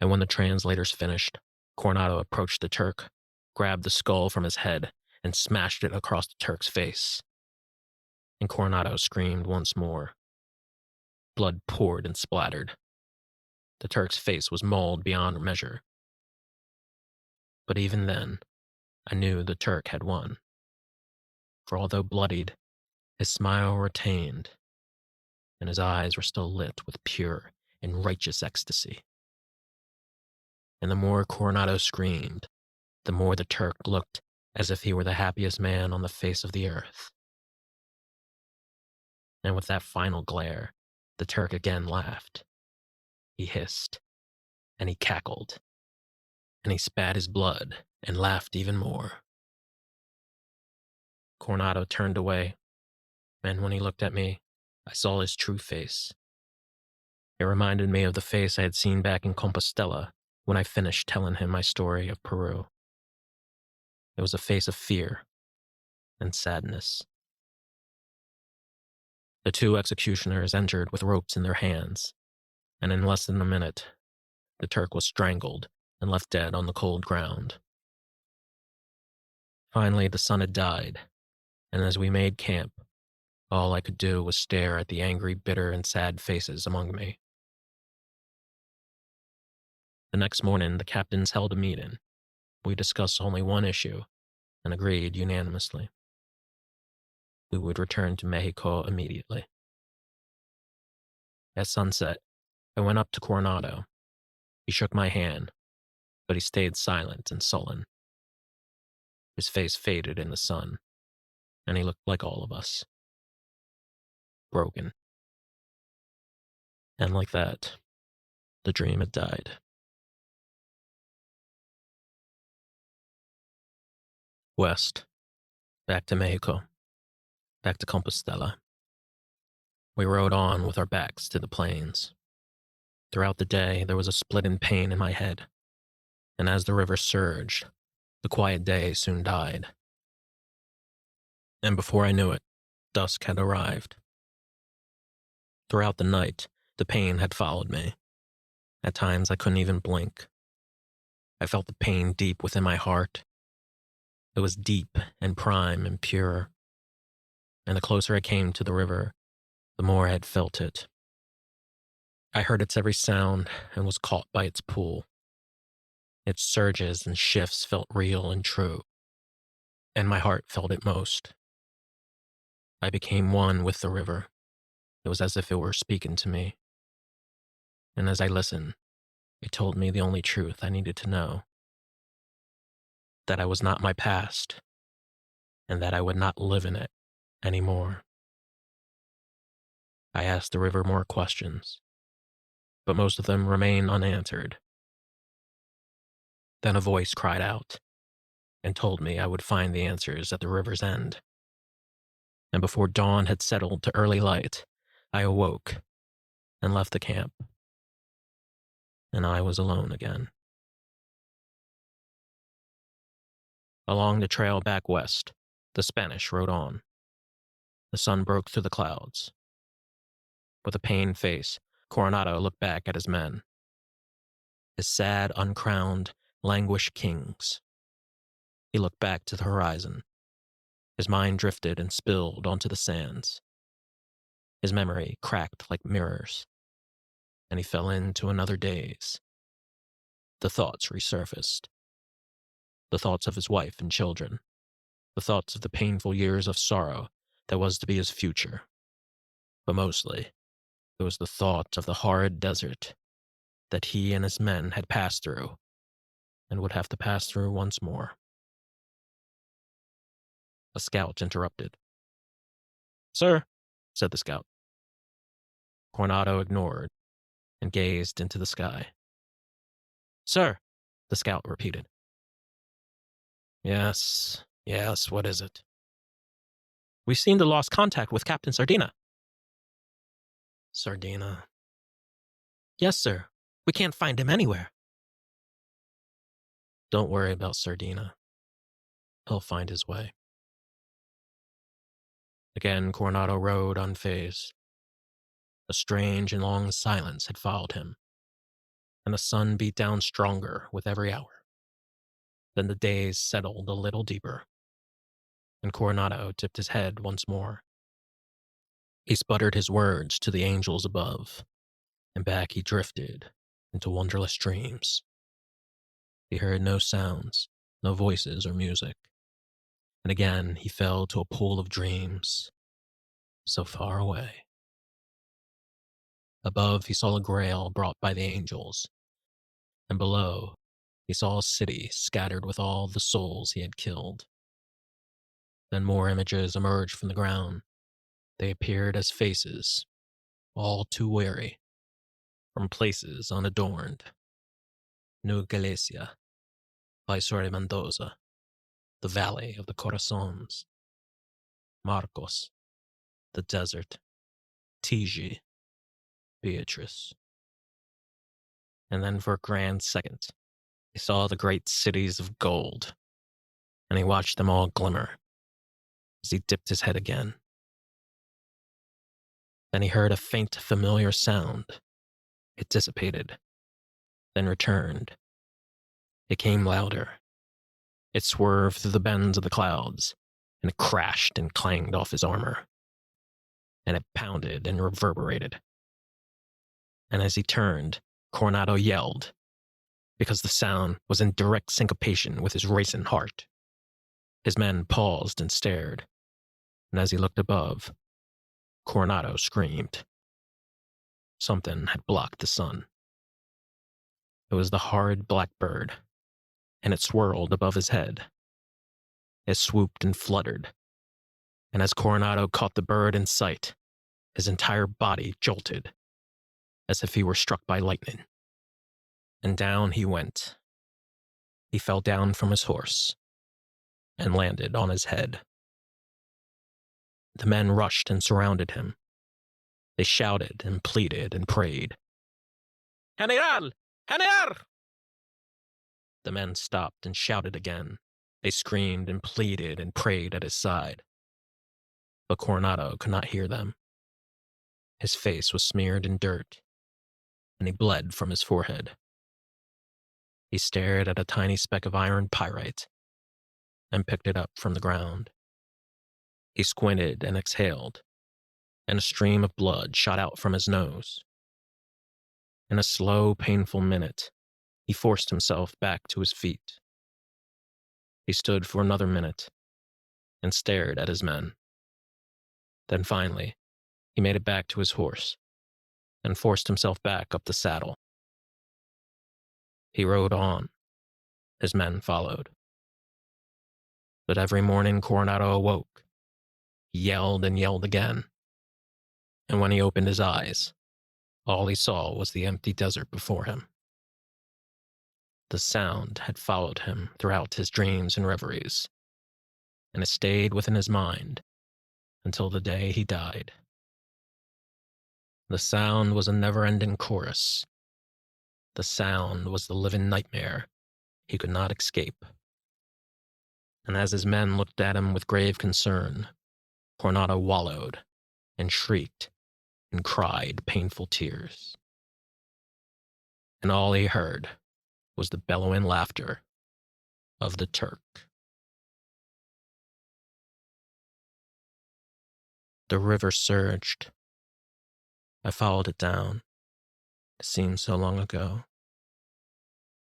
and when the translators finished, Coronado approached the Turk, grabbed the skull from his head, and smashed it across the Turk's face. And Coronado screamed once more. Blood poured and splattered. The Turk's face was mauled beyond measure. But even then, I knew the Turk had won. For although bloodied, his smile retained, and his eyes were still lit with pure and righteous ecstasy. And the more Coronado screamed, the more the Turk looked as if he were the happiest man on the face of the earth. And with that final glare, the Turk again laughed. He hissed, and he cackled, and he spat his blood and laughed even more. Coronado turned away, and when he looked at me, I saw his true face. It reminded me of the face I had seen back in Compostela when I finished telling him my story of Peru. It was a face of fear and sadness. The two executioners entered with ropes in their hands, and in less than a minute, the Turk was strangled and left dead on the cold ground. Finally, the sun had died, and as we made camp, all I could do was stare at the angry, bitter, and sad faces among me. The next morning, the captains held a meeting. We discussed only one issue and agreed unanimously. We would return to Mexico immediately. At sunset, I went up to Coronado. He shook my hand, but he stayed silent and sullen. His face faded in the sun, and he looked like all of us. Broken. And like that, the dream had died. West. Back to Mexico. Back to Compostela. We rode on with our backs to the plains. Throughout the day, there was a splitting pain in my head, and as the river surged, the quiet day soon died. And before I knew it, dusk had arrived. Throughout the night, the pain had followed me. At times, I couldn't even blink. I felt the pain deep within my heart. It was deep and prime and pure. And the closer I came to the river, the more I had felt it. I heard its every sound and was caught by its pull. Its surges and shifts felt real and true, and my heart felt it most. I became one with the river. It was as if it were speaking to me. And as I listened, it told me the only truth I needed to know. That I was not my past, and that I would not live in it anymore. I asked the river more questions, but most of them remained unanswered. Then a voice cried out and told me I would find the answers at the river's end. And before dawn had settled to early light, I awoke and left the camp. And I was alone again. Along the trail back west, the Spanish rode on. The sun broke through the clouds. With a pained face, Coronado looked back at his men. His sad, uncrowned, languished kings. He looked back to the horizon. His mind drifted and spilled onto the sands. His memory cracked like mirrors, and he fell into another daze. The thoughts resurfaced. The thoughts of his wife and children. The thoughts of the painful years of sorrow that was to be his future. But mostly, it was the thought of the horrid desert that he and his men had passed through and would have to pass through once more. A scout interrupted. "Sir," said the scout. Coronado ignored and gazed into the sky. "Sir," the scout repeated. Yes, what is it?" "We seem to lost contact with Captain Sardina." "Sardina?" "Yes, sir. We can't find him anywhere." "Don't worry about Sardina. He'll find his way." Again, Coronado rode unfazed. A strange and long silence had followed him, and the sun beat down stronger with every hour. Then the days settled a little deeper, and Coronado tipped his head once more. He sputtered his words to the angels above, and back he drifted into wondrous dreams. He heard no sounds, no voices or music. And again he fell to a pool of dreams, so far away. Above he saw a grail brought by the angels, and below he saw a city scattered with all the souls he had killed. Then more images emerged from the ground. They appeared as faces, all too weary, from places unadorned. New Galicia, Paisor de Mendoza, the Valley of the Corazones, Marcos, the desert, Tiji, Beatrice. And then for a grand second, he saw the great cities of gold, and he watched them all glimmer as he dipped his head again. Then he heard a faint, familiar sound. It dissipated, then returned. It came louder. It swerved through the bends of the clouds, and it crashed and clanged off his armor. And it pounded and reverberated. And as he turned, Coronado yelled, because the sound was in direct syncopation with his racing heart. His men paused and stared, and as he looked above, Coronado screamed. Something had blocked the sun. It was the horrid blackbird, and it swirled above his head. It swooped and fluttered, and as Coronado caught the bird in sight, his entire body jolted, as if he were struck by lightning. And down he went. He fell down from his horse and landed on his head. The men rushed and surrounded him. They shouted and pleaded and prayed. General! General! The men stopped and shouted again. They screamed and pleaded and prayed at his side. But Coronado could not hear them. His face was smeared in dirt, and he bled from his forehead. He stared at a tiny speck of iron pyrite and picked it up from the ground. He squinted and exhaled, and a stream of blood shot out from his nose. In a slow, painful minute, he forced himself back to his feet. He stood for another minute and stared at his men. Then finally, he made it back to his horse and forced himself back up the saddle. He rode on. His men followed. But every morning Coronado awoke. He yelled and yelled again. And when he opened his eyes, all he saw was the empty desert before him. The sound had followed him throughout his dreams and reveries, and it stayed within his mind until the day he died. The sound was a never-ending chorus. The sound was the living nightmare he could not escape. And as his men looked at him with grave concern, Coronado wallowed and shrieked and cried painful tears. And all he heard was the bellowing laughter of the Turk. The river surged. I followed it down. It seemed so long ago.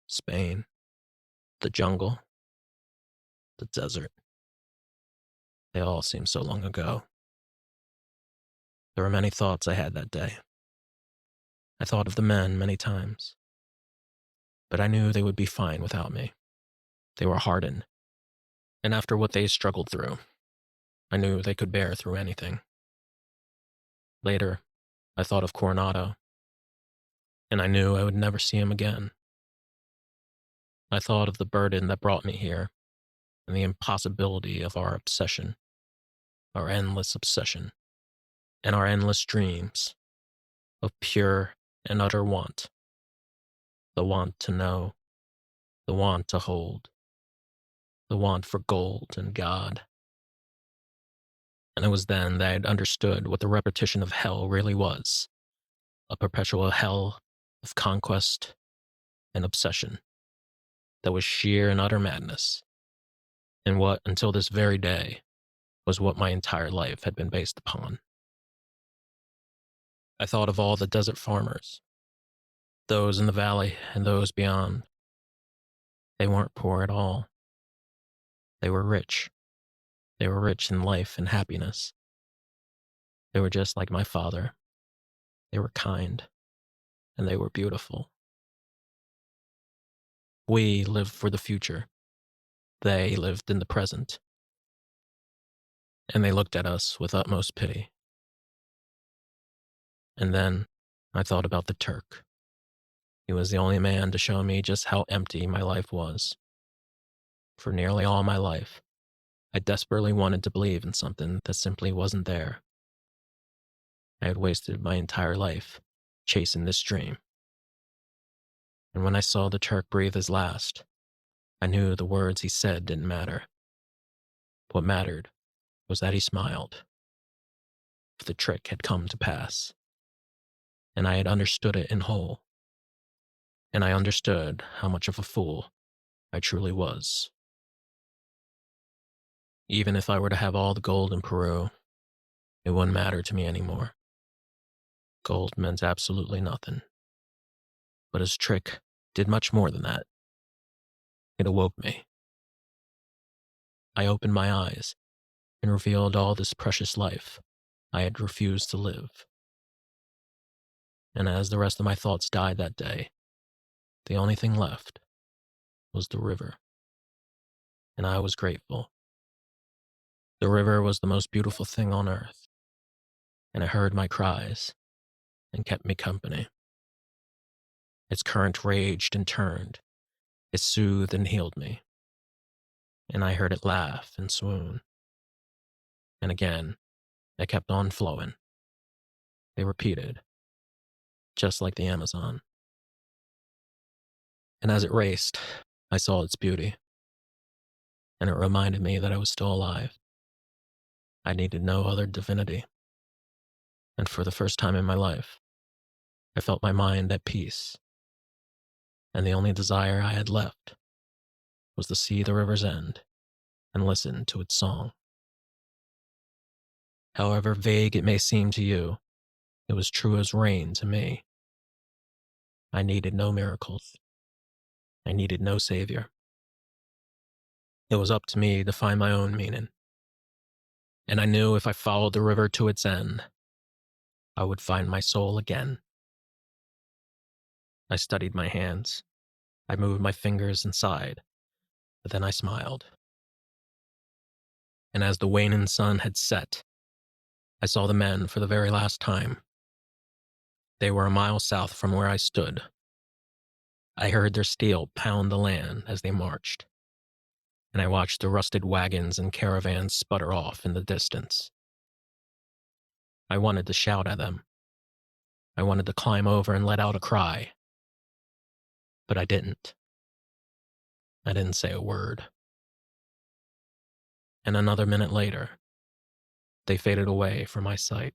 Spain, the jungle, the desert. They all seem so long ago. There were many thoughts I had that day. I thought of the men many times. But I knew they would be fine without me. They were hardened. And after what they struggled through, I knew they could bear through anything. Later, I thought of Coronado, and I knew I would never see him again. I thought of the burden that brought me here, and the impossibility of our obsession, our endless obsession, and our endless dreams of pure and utter want. The want to know, the want to hold, the want for gold and God. And it was then that I had understood what the repetition of hell really was, a perpetual hell of conquest and obsession that was sheer and utter madness, and what, until this very day, was what my entire life had been based upon. I thought of all the desert farmers, Those in the valley and those beyond, they weren't poor at all. They were rich. They were rich in life and happiness. They were just like my father. They were kind, and they were beautiful. We lived for the future. They lived in the present. And they looked at us with utmost pity. And then I thought about the Turk. He was the only man to show me just how empty my life was. For nearly all my life, I desperately wanted to believe in something that simply wasn't there. I had wasted my entire life chasing this dream. And when I saw the Turk breathe his last, I knew the words he said didn't matter. What mattered was that he smiled. For the trick had come to pass, and I had understood it in whole. And I understood how much of a fool I truly was. Even if I were to have all the gold in Peru, it wouldn't matter to me anymore. Gold meant absolutely nothing. But his trick did much more than that. It awoke me. I opened my eyes and revealed all this precious life I had refused to live. And as the rest of my thoughts died that day, the only thing left was the river. And I was grateful. The river was the most beautiful thing on earth, and it heard my cries and kept me company. Its current raged and turned. It soothed and healed me. And I heard it laugh and swoon. And again, it kept on flowing. They repeated, just like the Amazon. And as it raced, I saw its beauty. And it reminded me that I was still alive. I needed no other divinity. And for the first time in my life, I felt my mind at peace. And the only desire I had left was to see the river's end and listen to its song. However vague it may seem to you, it was true as rain to me. I needed no miracles. I needed no savior. It was up to me to find my own meaning. And I knew if I followed the river to its end, I would find my soul again. I studied my hands. I moved my fingers and sighed, but then I smiled. And as the waning sun had set, I saw the men for the very last time. They were a mile south from where I stood. I heard their steel pound the land as they marched, and I watched the rusted wagons and caravans sputter off in the distance. I wanted to shout at them. I wanted to climb over and let out a cry. But I didn't. I didn't say a word. And another minute later, they faded away from my sight.